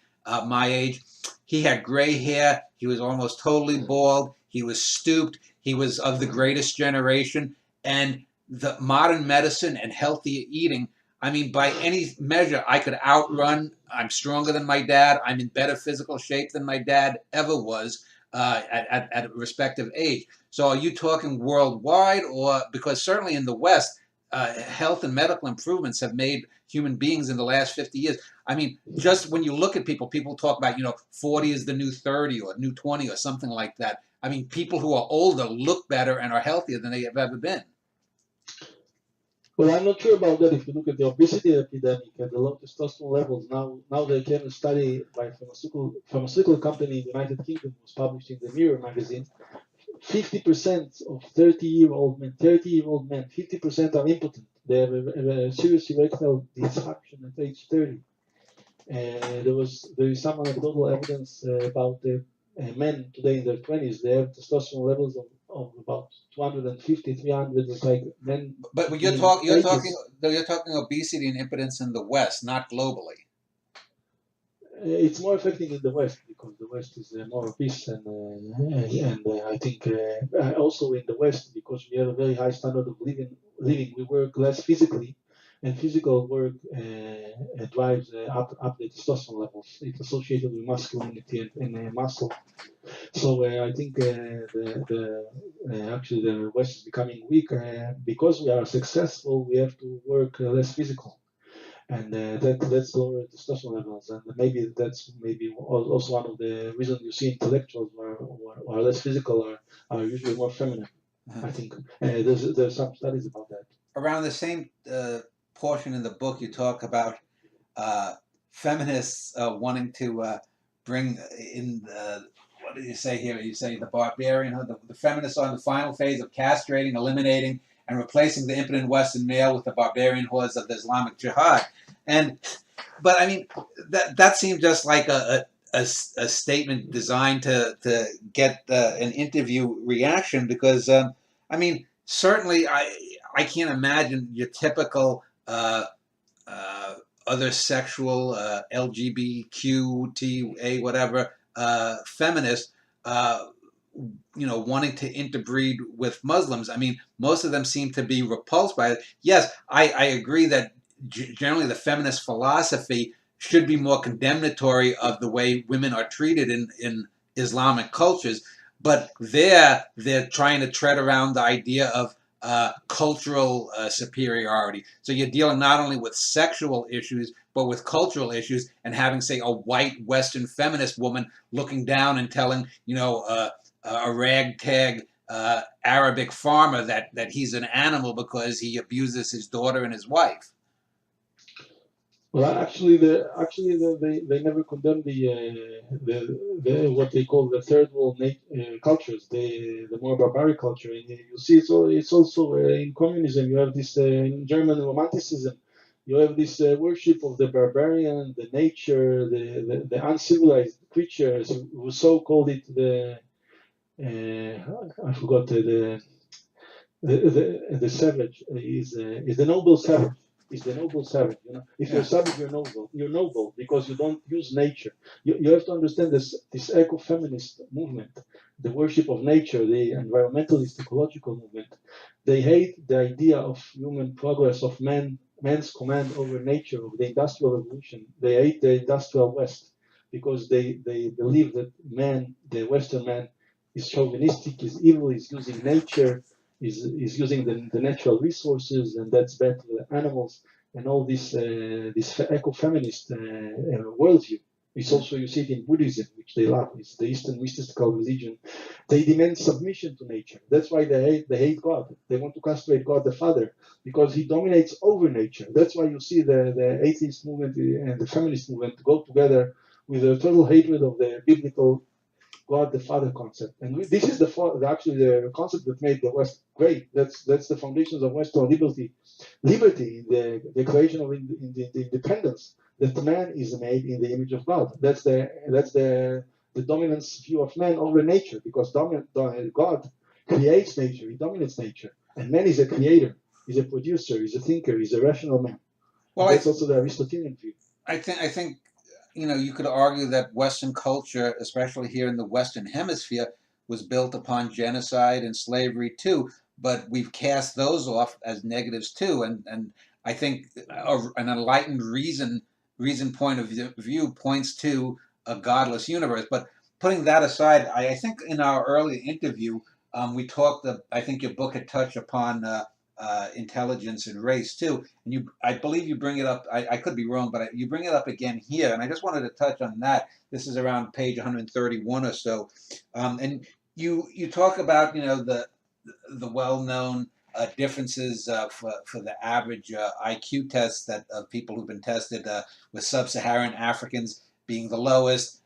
my age, he had gray hair. He was almost totally bald. He was stooped. He was of the greatest generation. And the modern medicine and healthy eating, I mean, by any measure, I could outrun. I'm stronger than my dad. I'm in better physical shape than my dad ever was at a respective age. So are you talking worldwide, or because certainly in the West, health and medical improvements have made human beings in the last 50 years. I mean, just when you look at people, people talk about, 40 is the new 30 or new 20 or something like that. I mean, people who are older look better and are healthier than they have ever been. Well, I'm not sure about that. If you look at the obesity epidemic and the low testosterone levels, now they came a study by a pharmaceutical company in the United Kingdom was published in the Mirror magazine. 50% of 30-year-old men, 50% are impotent. They have a serious erectile dysfunction at age 30. There is some anecdotal evidence about men today in their 20s. They have testosterone levels of about 250, 300. It's like men. But you're talking obesity and impotence in the West, not globally. It's more affecting in the West because the West is more obese, and I think also in the West because we have a very high standard of living. We work less physically, and physical work drives up the testosterone levels. It's associated with masculinity and muscle. So I think actually the West is becoming weak because we are successful. We have to work less physical, and that's lower testosterone levels, and maybe that's also one of the reasons you see intellectuals who are less physical are usually more feminine. I think there's some studies about that. Around the same portion in the book, you talk about feminists wanting to bring in what did you say here? You say the barbarian, the feminists are in the final phase of castrating, eliminating, and replacing the impotent Western male with the barbarian hordes of the Islamic Jihad. But I mean, that seemed just like a statement designed to get an interview reaction because I mean, certainly I can't imagine your typical other sexual LGBTQTA whatever feminist wanting to interbreed with Muslims. I mean, most of them seem to be repulsed by it. Yes, I agree that generally the feminist philosophy should be more condemnatory of the way women are treated in Islamic cultures, but they're trying to tread around the idea of cultural superiority. So you're dealing not only with sexual issues, but with cultural issues, and having, say, a white Western feminist woman looking down and telling, a ragtag Arabic farmer that he's an animal because he abuses his daughter and his wife. Well, actually, they never condemn the what they call the third world cultures, the more barbaric culture. And you see, it's also in communism. You have this in German Romanticism. You have this worship of the barbarian, the nature, the uncivilized creature. As Rousseau called it, I forgot the savage is the noble savage. Is the noble savage. If you're savage, you're noble. You're noble because you don't use nature. You have to understand this eco-feminist movement, the worship of nature, the environmentalist ecological movement. They hate the idea of human progress, of man's command over nature, of the industrial revolution. They hate the industrial West because they believe that man, the Western man, is chauvinistic, is evil, is using nature, is using the natural resources, and that's bad to the animals, and all this eco-feminist worldview. It's also, you see it in Buddhism, which they love. It's the Eastern mystical religion. They demand submission to nature. That's why they hate God. They want to castrate God the Father because he dominates over nature. That's why you see the atheist movement and the feminist movement go together with a total hatred of the biblical God the Father concept. And this is actually the concept that made the West great. That's the foundations of Western liberty. Liberty, the creation of the independence, that man is made in the image of God. That's the dominance view of man over nature, because God creates nature, he dominates nature. And man is a creator, he's a producer, he's a thinker, he's a rational man. Well, that's also the Aristotelian view. I think you could argue that Western culture, especially here in the Western Hemisphere, was built upon genocide and slavery too, but we've cast those off as negatives too. And I think an enlightened reason point of view points to a godless universe. But putting that aside, I think in our earlier interview, we talked, I think your book had touched upon intelligence and race too. And I believe you bring it up. I could be wrong, but you bring it up again here, and I just wanted to touch on that. This is around page 131 or so, and you talk about the well-known differences for the average IQ test that of people who've been tested, with sub-Saharan Africans being the lowest,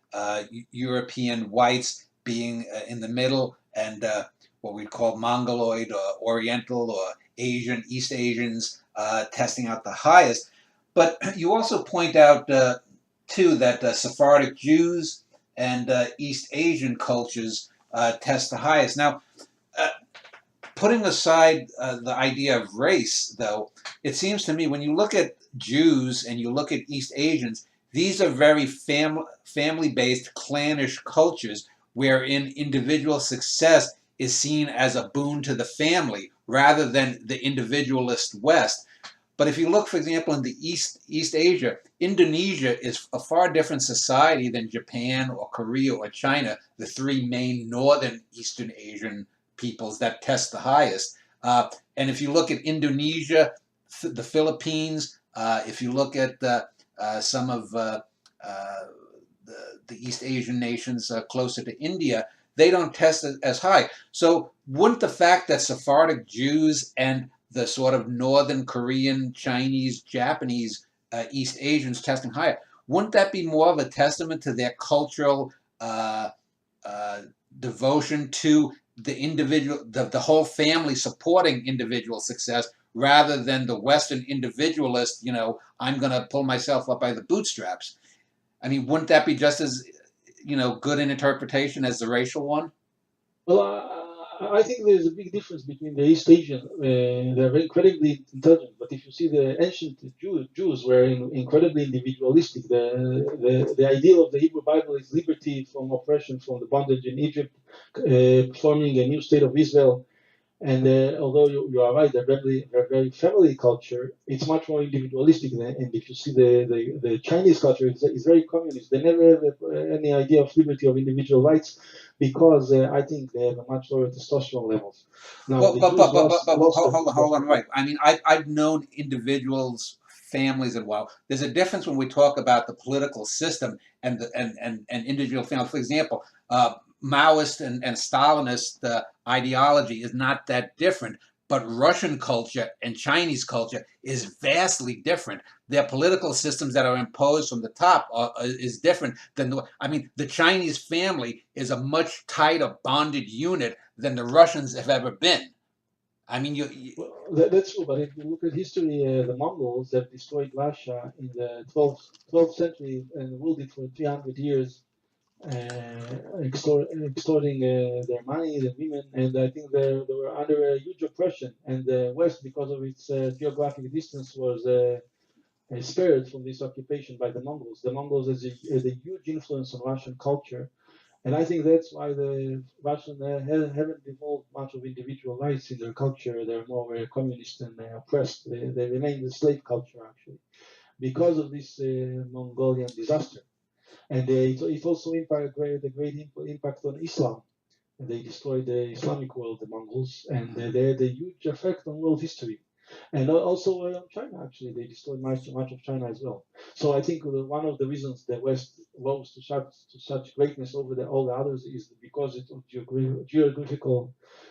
European whites being in the middle, and what we call Mongoloid or Oriental or Asian, East Asians testing out the highest. But you also point out too that Sephardic Jews and East Asian cultures test the highest. Now, uh, putting aside the idea of race, though, it seems to me when you look at Jews and you look at East Asians, these are very family-based, clannish cultures wherein individual success is seen as a boon to the family rather than the individualist West. But if you look, for example, in the East Asia, Indonesia is a far different society than Japan or Korea or China, the three main northern Eastern Asian peoples that test the highest. And if you look at Indonesia, the Philippines, if you look at some of the East Asian nations closer to India, they don't test as high. So wouldn't the fact that Sephardic Jews and the sort of Northern Korean, Chinese, Japanese, East Asians testing higher, wouldn't that be more of a testament to their cultural devotion to the individual, the whole family supporting individual success rather than the Western individualist, I'm going to pull myself up by the bootstraps? I mean, wouldn't that be just as, good an interpretation as the racial one? Well, I think there's a big difference between the East Asian. They're incredibly intelligent, but if you see the ancient Jews were incredibly individualistic. The ideal of the Hebrew Bible is liberty from oppression, from the bondage in Egypt, forming a new state of Israel. And although you are right, they're very family culture, it's much more individualistic. And if you see the Chinese culture, it's very communist. They never have any idea of liberty of individual rights because I think they have a much lower testosterone levels. Now, Well, the but Jews lost their hold on, testosterone. right? I mean, I've known individuals, families, and wow, there's a difference when we talk about the political system and and individual families. For example, Maoist and Stalinist ideology is not that different, but Russian culture and Chinese culture is vastly different. Their political systems that are imposed from the top is different than I mean, the Chinese family is a much tighter bonded unit than the Russians have ever been. I mean, Well, that's true, but if you look at history, the Mongols have destroyed Russia in the 12th century and ruled it for 300 years, extorting their money, the women, and I think they were under a huge oppression. And the West, because of its geographic distance, was spared from this occupation by the Mongols. The Mongols has a huge influence on Russian culture, and I think that's why the Russians haven't devolved much of individual rights in their culture. They're more communist and oppressed. They remain the slave culture, actually, because of this Mongolian disaster. And it also a great impact on Islam. And they destroyed the Islamic world, the Mongols, and they had a huge effect on world history. And also China, actually, they destroyed much of China as well. So I think one of the reasons the West rose to such greatness over all the others is because of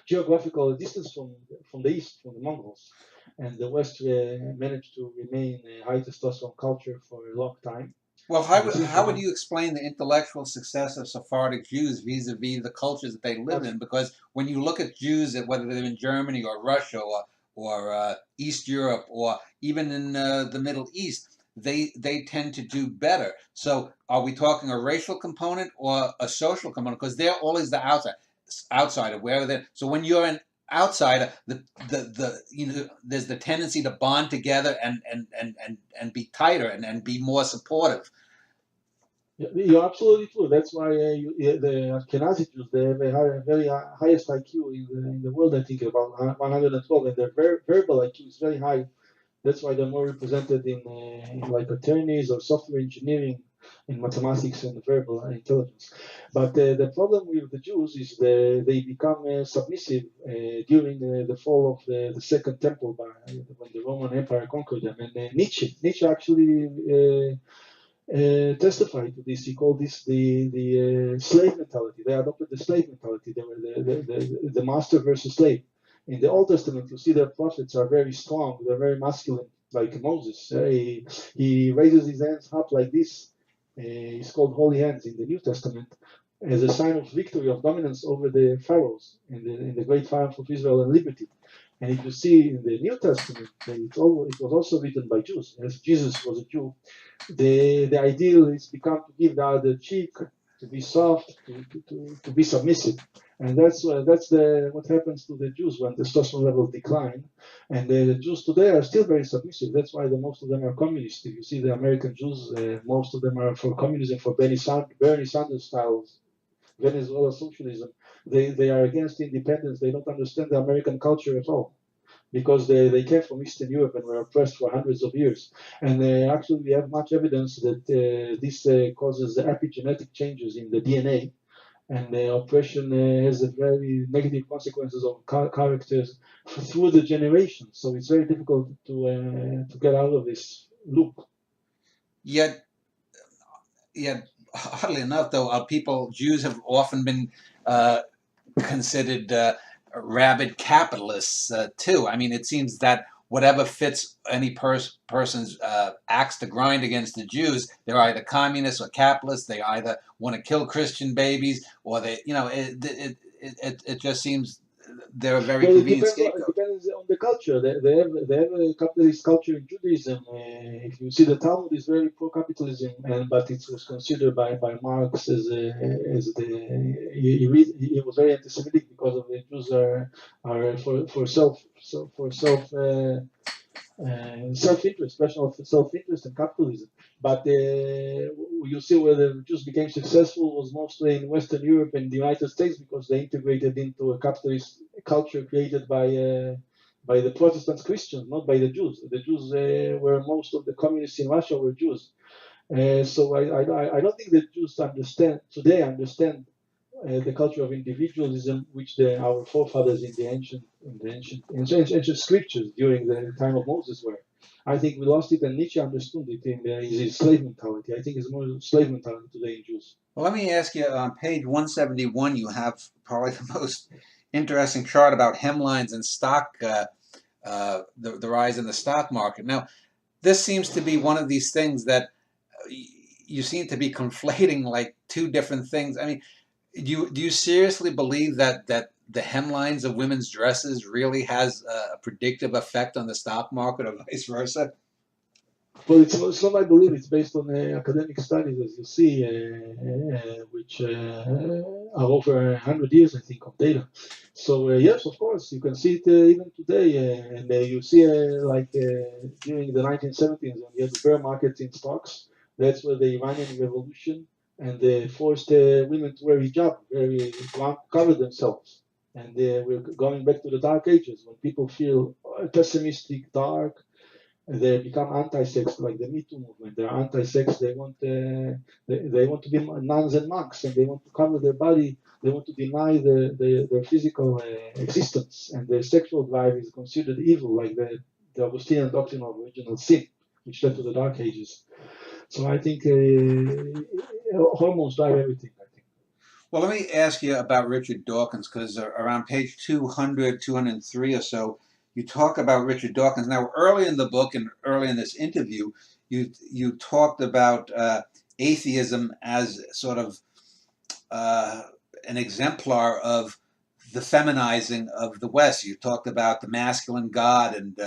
geographical distance from the East, from the Mongols. And the West managed to remain a high testosterone culture for a long time. well, And it seems how would that you explain the intellectual success of Sephardic Jews vis-a-vis the cultures that they live in? Because when you look at Jews, whether they're in Germany or Russia or East Europe or even in the Middle East, they tend to do better. So, are we talking a racial component or a social component? Because they're always the outsider, wherever they. So when you're an outsider, there's the tendency to bond together and be tighter and be more supportive. you're absolutely true. That's why the Ashkenazi Jews they have a very highest IQ in the world. I think about 112, and their verbal IQ is very high. That's why they're more represented in like attorneys or software engineering. in mathematics and verbal intelligence. But the problem with the Jews is they become submissive during the fall of the Second Temple when the Roman Empire conquered them. And Nietzsche actually testified to this. He called this the slave mentality. They adopted the slave mentality. They were the master versus slave. In the Old Testament, you see their prophets are very strong. They're very masculine, like Moses. He raises his hands up like this. It's called holy hands in the New Testament as a sign of victory, of dominance over the pharaohs in the great triumph of Israel and liberty. And if you see in the New Testament, it was also written by Jews, as Jesus was a Jew. The ideal is become to give the other cheek, to be soft, to be submissive. And that's what happens to the Jews when testosterone levels decline. And the Jews today are still very submissive. That's why most of them are communists. If you see the American Jews, most of them are for communism, for Bernie Sanders styles, Venezuela socialism. They are against independence. They don't understand the American culture at all, because they came from Eastern Europe and were oppressed for hundreds of years. And actually, we have much evidence that this causes epigenetic changes in the DNA, and oppression has a very negative consequences of characters through the generations. So it's very difficult to get out of this loop. Yet, oddly enough, though, Jews have often been considered rabid capitalists too. I mean, it seems that whatever fits any person's axe to grind against the Jews, they're either communists or capitalists. They either want to kill Christian babies, or it just seems they're a very convenient scapegoat. It depends on the culture. They have a capitalist culture in Judaism. If you see, the Talmud is very pro-capitalism, but it was considered by Marx as he was very anti-Semitic because of the Jews are for self-interest, personal self-interest and capitalism. But you see where the Jews became successful was mostly in Western Europe and the United States, because they integrated into a capitalist culture created by the Protestant Christians, not by the Jews. The Jews were most of the communists in Russia were Jews. So I don't think that Jews understand the culture of individualism, which our forefathers in the ancient scriptures during the time of Moses were. I think we lost it, and Nietzsche understood it in his slave mentality. I think it's more slave mentality today in Jews. Well, let me ask you, on page 171, you have probably the most interesting chart about hemlines and stock, the rise in the stock market. Now, this seems to be one of these things that you seem to be conflating like two different things. I mean, do you seriously believe that the hemlines of women's dresses really has a predictive effect on the stock market, or vice versa? Well, it's not my belief. It's based on academic studies, as you see, which are over 100 years, I think, of data. So yes, of course, you can see it even today, and you see during the 1970s when you had the bear markets in stocks. That's where the Iranian Revolution and they forced women to wear hijab, cover themselves. And we're going back to the dark ages when people feel pessimistic, dark. They become anti-sex, like the Me Too movement. They're anti-sex. They want to be nuns and monks, and they want to cover their body. They want to deny their physical existence, and their sexual drive is considered evil, like the Augustinian doctrine of original sin, which led to the Dark Ages. So I think hormones drive everything, I think. Well, let me ask you about Richard Dawkins, because around page 200, 203 or so, you talk about Richard Dawkins. Now, early in the book and early in this interview, you talked about atheism as sort of an exemplar of the feminizing of the West. You talked about the masculine God and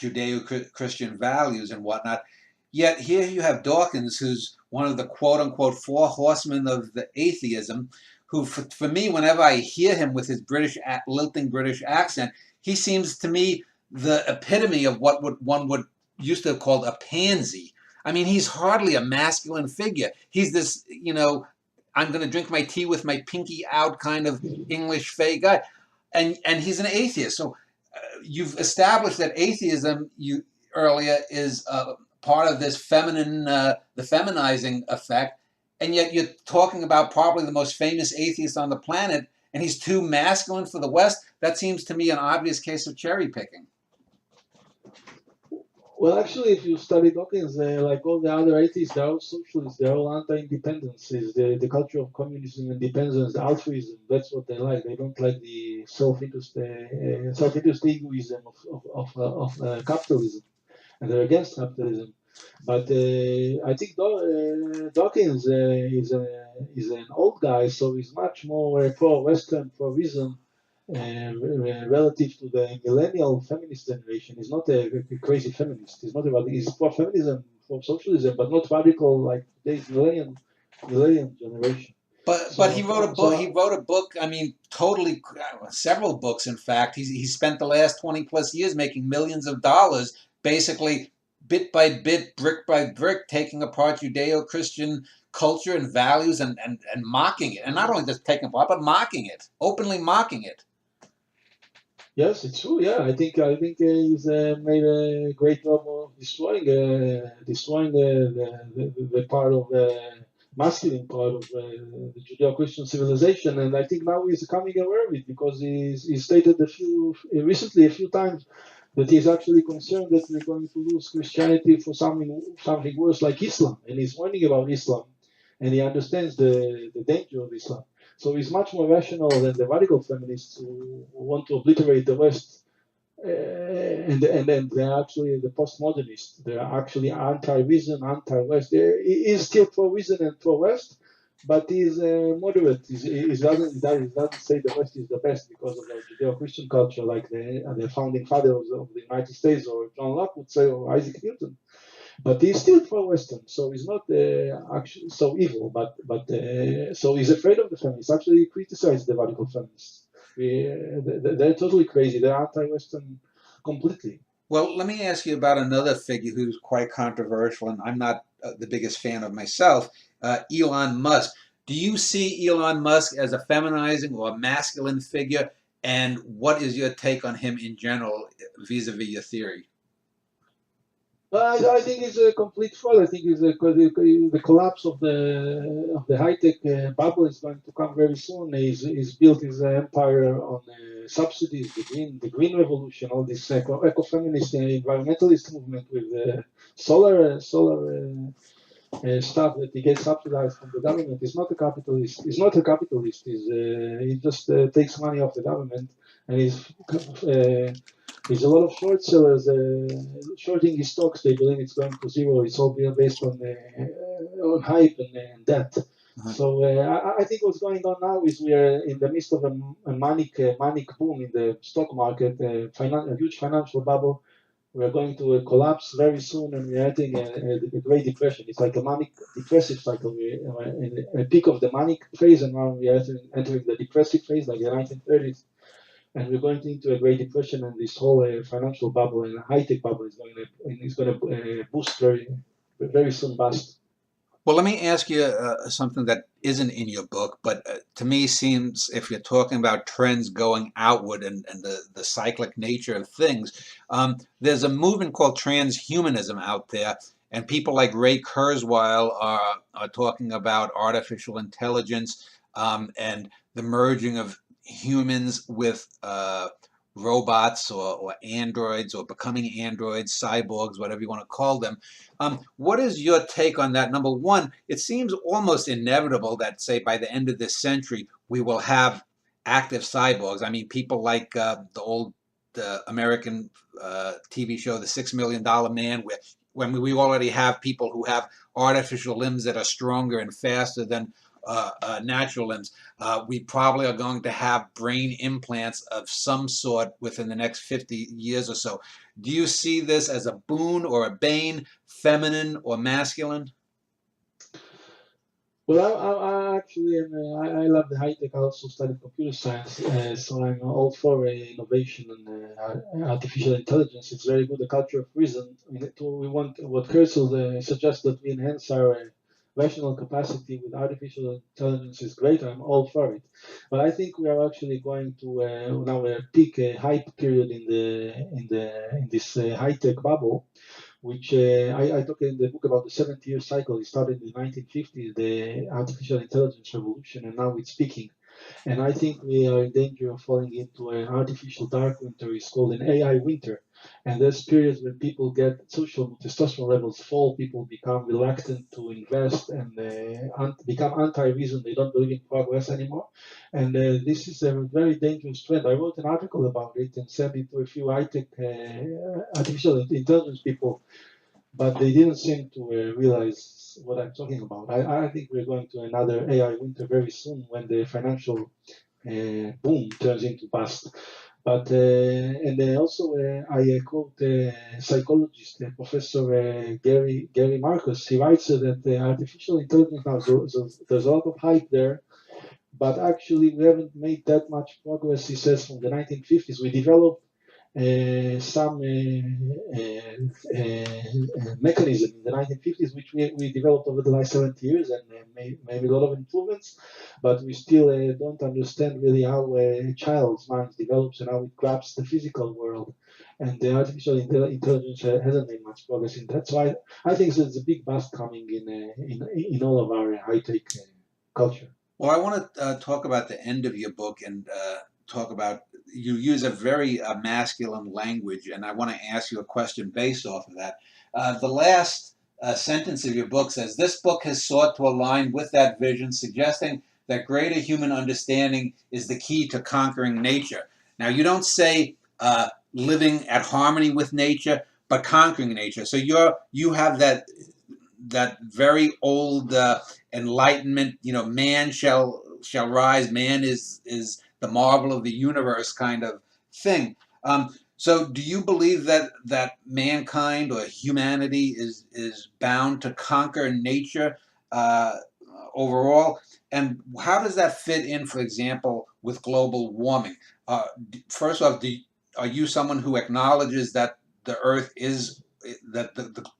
Judeo-Christian values and whatnot. Yet here you have Dawkins, who's one of the quote-unquote four horsemen of the atheism, who, for me, whenever I hear him with his lilting British accent, he seems to me the epitome of what one would used to have called a pansy. I mean, he's hardly a masculine figure. He's this, I'm going to drink my tea with my pinky out kind of English fake guy. And he's an atheist. So you've established that atheism earlier is part of this feminine, the feminizing effect, and yet you're talking about probably the most famous atheist on the planet, and he's too masculine for the West. That seems to me an obvious case of cherry picking. Well, actually, if you study Dawkins, like all the other atheists, they're all socialists, they're all anti-independence. The culture of communism, independence, altruism, that's what they like. They don't like the self-interest egoism of capitalism, and they're against capitalism. But I think Dawkins is an old guy, so he's much more pro-Western, pro-reason, relative to the millennial feminist generation. He's not a crazy feminist. He's not about. He's for feminism, for socialism, but not radical like today's millennium generation. But he wrote a book. He wrote a book. I mean, totally several books. In fact, he spent the last 20+ years making millions of dollars, basically bit by bit, brick by brick, taking apart Judeo-Christian culture and values and mocking it, and not only just taking apart, but mocking it, openly mocking it. Yes, it's true. Yeah, I think he's made a great job of destroying the part of the masculine part of the Judeo-Christian civilization, and I think now he's becoming aware of it because he stated recently a few times that he's actually concerned that we're going to lose Christianity for something worse like Islam, and he's warning about Islam, and he understands the danger of Islam. So he's much more rational than the radical feminists who want to obliterate the West, and they're actually the postmodernists. They're actually anti-reason, anti-West. He is still pro-reason and pro-West, but he's moderate. He doesn't say the West is the best because of the Judeo-Christian culture, like the founding fathers of the United States or John Locke would say, or Isaac Newton. But he's still pro-Western, so he's not actually so evil. But so he's afraid of the feminists. Actually, he criticized the radical feminists. They're totally crazy. They're anti-Western completely. Well, let me ask you about another figure who's quite controversial, and I'm not the biggest fan of myself, Elon Musk. Do you see Elon Musk as a feminizing or a masculine figure? And what is your take on him in general, vis-a-vis your theory? I think it's a complete fraud. I think the collapse of the high-tech bubble is going to come very soon. He's built his empire on subsidies, the green revolution, all this eco-feminist environmentalist movement with solar stuff that he gets subsidized from the government. He's not a capitalist. He's not a capitalist. He just takes money off the government, and there's a lot of short sellers shorting his stocks. They believe it's going to zero. It's all based on hype and debt. So I think what's going on now is we are in the midst of a manic boom in the stock market, a huge financial bubble. We're going to collapse very soon, and we're entering a Great Depression. It's like a manic depressive cycle. We're in a peak of the manic phase, and now we're entering the depressive phase, like the 1930s. And we're going into a Great Depression, and this whole financial bubble and high-tech bubble is going to boost very soon bust. Well, let me ask you something that isn't in your book, but to me seems, if you're talking about trends going outward and the cyclic nature of things, there's a movement called transhumanism out there, and people like Ray Kurzweil are talking about artificial intelligence and the merging of humans with robots or androids or becoming androids, cyborgs, whatever you want to call them. What is your take on that? Number one, it seems almost inevitable that, say, by the end of this century, we will have active cyborgs. I mean, people like the old American TV show, The $6 Million Man, when we already have people who have artificial limbs that are stronger and faster than natural limbs. We probably are going to have brain implants of some sort within the next 50 years or so. Do you see this as a boon or a bane, feminine or masculine? Well, I actually I love the high tech. I also studied computer science, so I'm all for innovation and artificial intelligence. It's very good. The culture of reason. We want what Kurzweil suggests that we enhance our rational capacity with artificial intelligence is great. I'm all for it. But I think we are actually going to now a peak hype period in this high tech bubble, which I talk in the book about the 70-year cycle. It started in the 1950s, the artificial intelligence revolution, and now it's peaking. And I think we are in danger of falling into an artificial dark winter. It's called an AI winter. And there's periods when people get social testosterone levels fall, people become reluctant to invest and become anti-reason. They don't believe in progress anymore. And this is a very dangerous trend. I wrote an article about it and sent it to a few high-tech artificial intelligence people, but they didn't seem to realize what I'm talking about. I think we're going to another AI winter very soon when the financial boom turns into bust. But and also I quote psychologist Professor Gary Marcus. He writes that artificial intelligence now, there's a lot of hype there, but actually we haven't made that much progress. He says from the 1950s we developed some mechanism in the 1950s, which we developed over the last 70 years and made a lot of improvements, but we still don't understand really how a child's mind develops and how it grabs the physical world. And the artificial intelligence hasn't made much progress in that. So I think there's a big bust coming in all of our high-tech culture. Well, I want to talk about the end of your book and talk about, you use a very masculine language, and I want to ask you a question based off of that. The last sentence of your book says, "This book has sought to align with that vision, suggesting that greater human understanding is the key to conquering nature." Now, you don't say living at harmony with nature, but conquering nature. So you have that very old enlightenment, man shall rise, man is the marvel of the universe kind of thing. So do you believe that mankind or humanity is bound to conquer nature overall? And how does that fit in, for example, with global warming? First off, are you someone who acknowledges that the earth is that the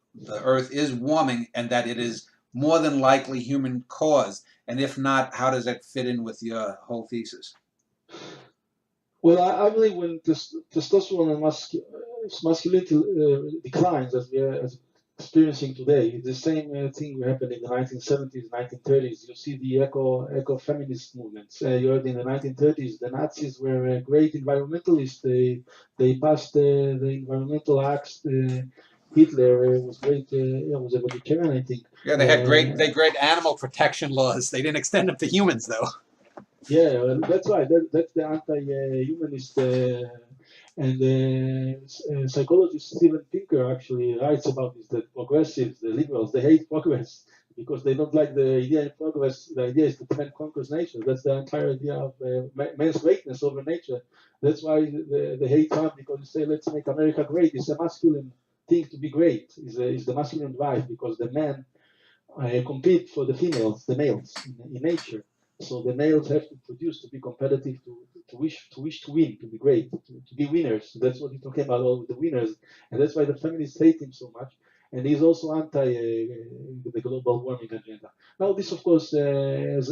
earth is warming and that it is more than likely human caused? And if not, how does that fit in with your whole thesis? Well, I believe when testosterone and masculinity declines, as we are experiencing today, it's the same thing happened in the 1970s, 1930s. You see the eco-feminist movements. You heard in the 1930s, the Nazis were great environmentalists. They passed the environmental acts. Hitler was great. Was a vegetarian, I think. Yeah, they had great animal protection laws. They didn't extend them to humans, though. Yeah, well, that's right. That's the anti-humanist and psychologist Steven Pinker actually writes about this. That progressives, the liberals, they hate progress because they don't like the idea of progress. The idea is that man conquers nature. That's the entire idea of man's greatness over nature. That's why they hate Trump, because they say, let's make America great. It's a masculine thing to be great. Is the masculine drive, because the men compete for the females, the males in nature. So the males have to produce to be competitive, to wish to win, to be great, to be winners. That's what he's talking about, all the winners, and that's why the feminists hate him so much. And he's also anti the global warming agenda. Now, this of course has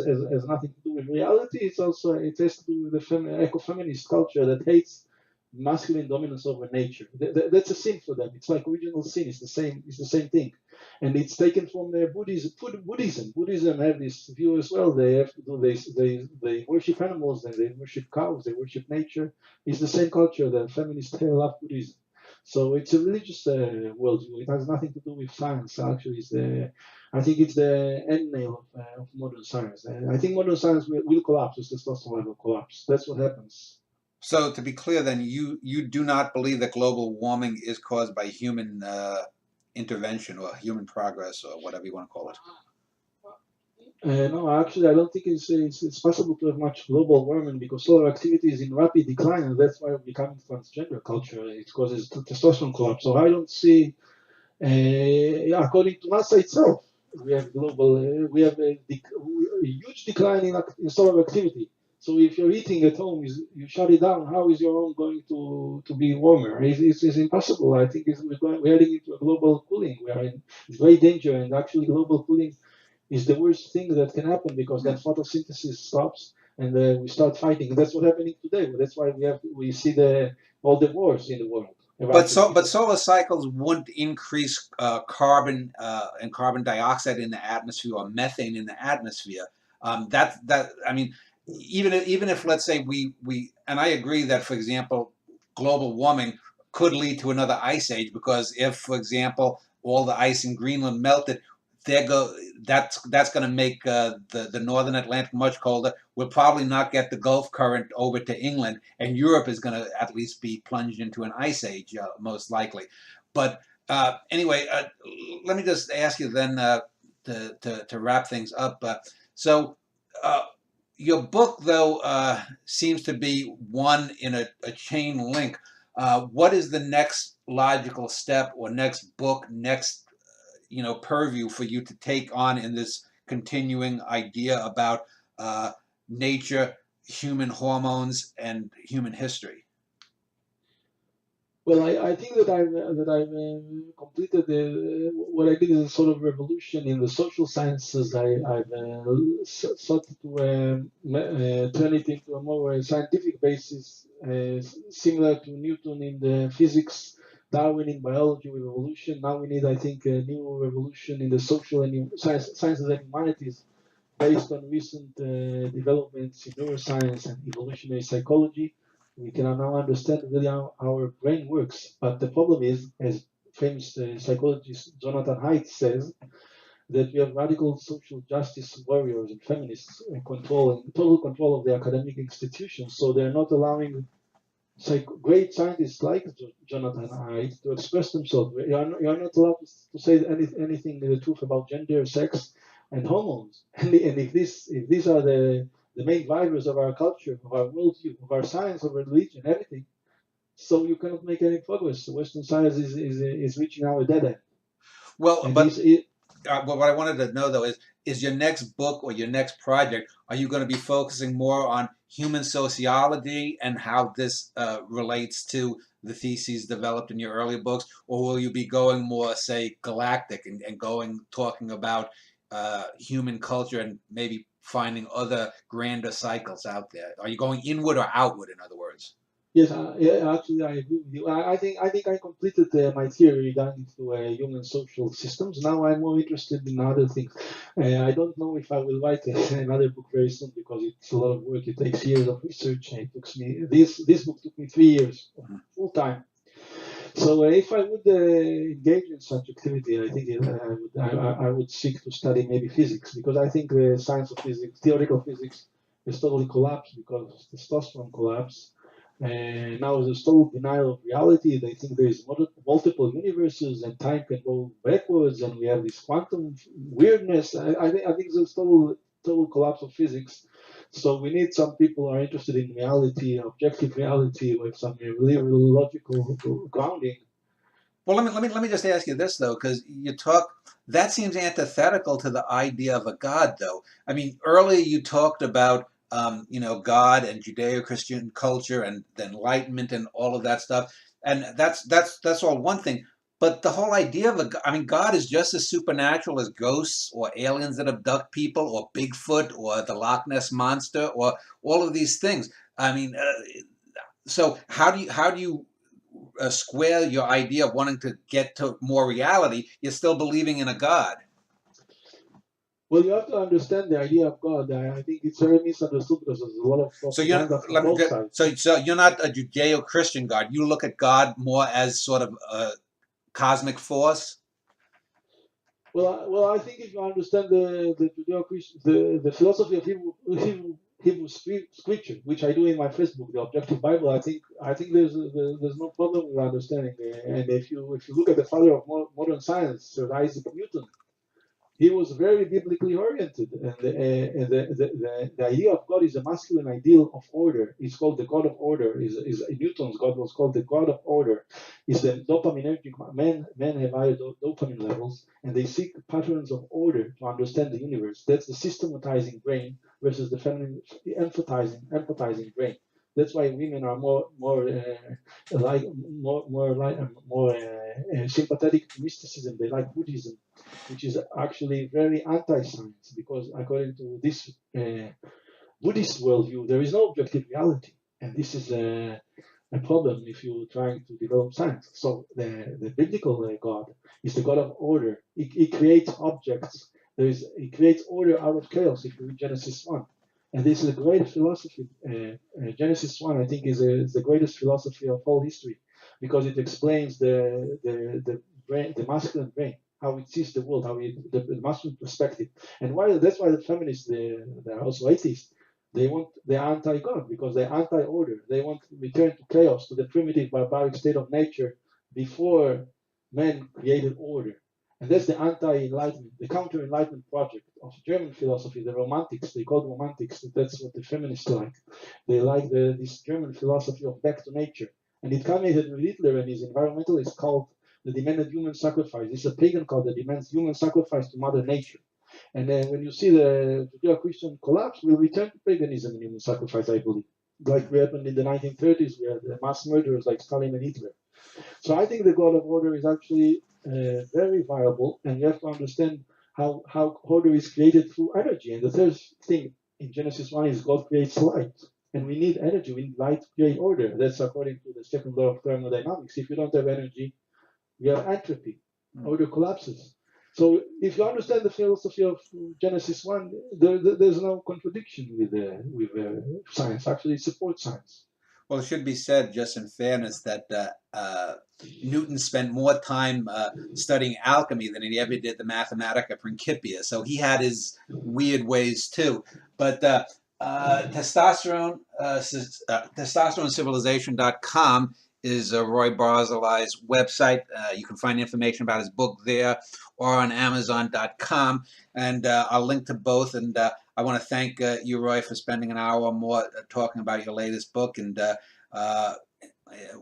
nothing to do with reality. It has to do with the eco-feminist culture that hates masculine dominance over nature. That's a sin for them. It's like original sin. It's the same. It's the same thing, and it's taken from Buddhism. Buddhism have this view as well. They have to do this. They worship animals, and they worship cows. They worship nature. It's the same culture. The feminists love Buddhism. So it's a religious worldview. It has nothing to do with science. Actually, I think it's the end nail of modern science. I think modern science will collapse. The testosterone will collapse. That's what happens. So to be clear, then, you do not believe that global warming is caused by human intervention or human progress or whatever you want to call it? No, actually, I don't think it's possible to have much global warming, because solar activity is in rapid decline, and that's why we're becoming transgender culture. It causes testosterone collapse. So I don't see, according to NASA itself, we have we have a huge decline in solar activity. So if you're eating at home, you shut it down, how is your home going to be warmer? It's impossible. I think we're heading into a global cooling. We are in great danger, and actually global cooling is the worst thing that can happen, because then photosynthesis stops and we start fighting. And that's what's happening today. That's why we see all the wars in the world. But solar cycles wouldn't increase carbon and carbon dioxide in the atmosphere or methane in the atmosphere. That I mean, even if let's say we and I agree that, for example, global warming could lead to another ice age, because if, for example, all the ice in Greenland melted, that's going to make the northern Atlantic much colder. We'll probably not get the Gulf current over to England, and Europe is going to at least be plunged into an ice age, most likely. But anyway, let me just ask you then, to wrap things up. So uh, your book, though, seems to be one in a chain link. What is the next logical step, or next book, next purview for you to take on in this continuing idea about nature, human hormones, and human history? Well, I think that I've completed what I did is a sort of revolution in the social sciences. I've sought to turn it into a more scientific basis, similar to Newton in the physics, Darwin in biology with evolution. Now we need, I think, a new revolution in the social and sciences and humanities, based on recent developments in neuroscience and evolutionary psychology. We can now understand really how our brain works. But the problem is, as famous psychologist Jonathan Haidt says, that we have radical social justice warriors and feminists total control of the academic institutions. So they're not allowing great scientists like Jonathan Haidt to express themselves. You are not allowed to say anything the truth about gender, sex, and hormones. And if these are the main drivers of our culture, of our worldview, of our science, of our religion, everything, so you cannot make any progress. Western science is reaching now a dead end. Well, And but what I wanted to know, though, is your next book or your next project, are you going to be focusing more on human sociology and how this relates to the theses developed in your earlier books, or will you be going more, say, galactic, and talking about human culture and maybe finding other grander cycles out there? Are you going inward or outward, in other words? yes, yeah, actually, I agree with you. I think I completed my theory regarding to human social systems. Now I'm more interested in other things. I don't know if I will write another book very soon, because it's a lot of work. It takes years of research. It took me this book took me 3 years full time. So if I would engage in such activity, I think I would seek to study maybe physics, because I think the science of physics, theoretical physics, has totally collapsed because of testosterone collapse. And now there's total denial of reality. They think there's multiple universes and time can go backwards, and we have this quantum weirdness. I think there's total collapse of physics. So we need some people who are interested in reality, objective reality, with some really logical grounding. Well, let me just ask you this, though, because that seems antithetical to the idea of a God, though. I mean, earlier you talked about God and Judeo-Christian culture and the Enlightenment and all of that stuff, and that's all one thing. But the whole idea of God is just as supernatural as ghosts or aliens that abduct people or Bigfoot or the Loch Ness monster or all of these things. I mean, so how do you square your idea of wanting to get to more reality? You're still believing in a God. Well, you have to understand the idea of God. I think it's very misunderstood because there's a lot of So you're propaganda from let me both get, sides. so you're not a Judeo-Christian God. You look at God more as sort of a cosmic force. Well, I think if you understand the Judeo-Christian, the philosophy of Hebrew scripture, which I do in my first book, the Objective Bible, I think there's no problem with understanding. And if you look at the father of modern science, Sir Isaac Newton, he was very biblically oriented, and the idea of God is a masculine ideal of order. It's called the God of order. Is Newton's God was called the God of order. It's the dopaminergic men have higher dopamine levels, and they seek patterns of order to understand the universe. That's the systematizing brain versus the feminine empathizing brain. That's why women are more like more sympathetic to mysticism. They like Buddhism, which is actually very anti-science, because according to this Buddhist worldview, there is no objective reality, and this is a problem if you're trying to develop science. So the biblical God is the God of order. He creates objects. He creates order out of chaos. If you read Genesis 1. And this is a great philosophy. Genesis 1, I think, is the greatest philosophy of all history because it explains the brain, the masculine brain, how it sees the world, the masculine perspective. And that's why the feminists, they're also atheists, they're anti-God because they're anti-order. They want to return to chaos, to the primitive barbaric state of nature before man created order. And that's the anti-enlightenment, the counter-enlightenment project of German philosophy, the Romantics. They call it Romantics. That's what the feminists like. They like this German philosophy of back to nature. And it culminated with Hitler and his environmentalists called the demanded human sacrifice. It's a pagan cult that demands human sacrifice to Mother Nature. And when you see the Judeo-Christian collapse, we'll return to paganism and human sacrifice, I believe. Like we happened in the 1930s, we had mass murderers like Stalin and Hitler. So I think the God of order is actually very viable, and you have to understand how order is created through energy. And the third thing in Genesis 1 is God creates light. And we need energy, we need light to create order. That's according to the second law of thermodynamics. If you don't have energy, you have entropy, order collapses. So if you understand the philosophy of Genesis 1, there's no contradiction with science. Actually, it supports science. Well, it should be said, just in fairness, that Newton spent more time studying alchemy than he ever did the Mathematica Principia. So he had his weird ways too. But testosteronecivilization.com is Roy Barzilai's website. You can find information about his book there or on Amazon.com. And I'll link to both. And I want to thank you, Roy, for spending an hour or more talking about your latest book. And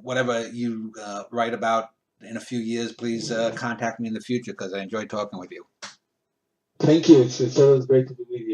whatever you write about in a few years, please contact me in the future because I enjoy talking with you. Thank you. It's always great to be with you.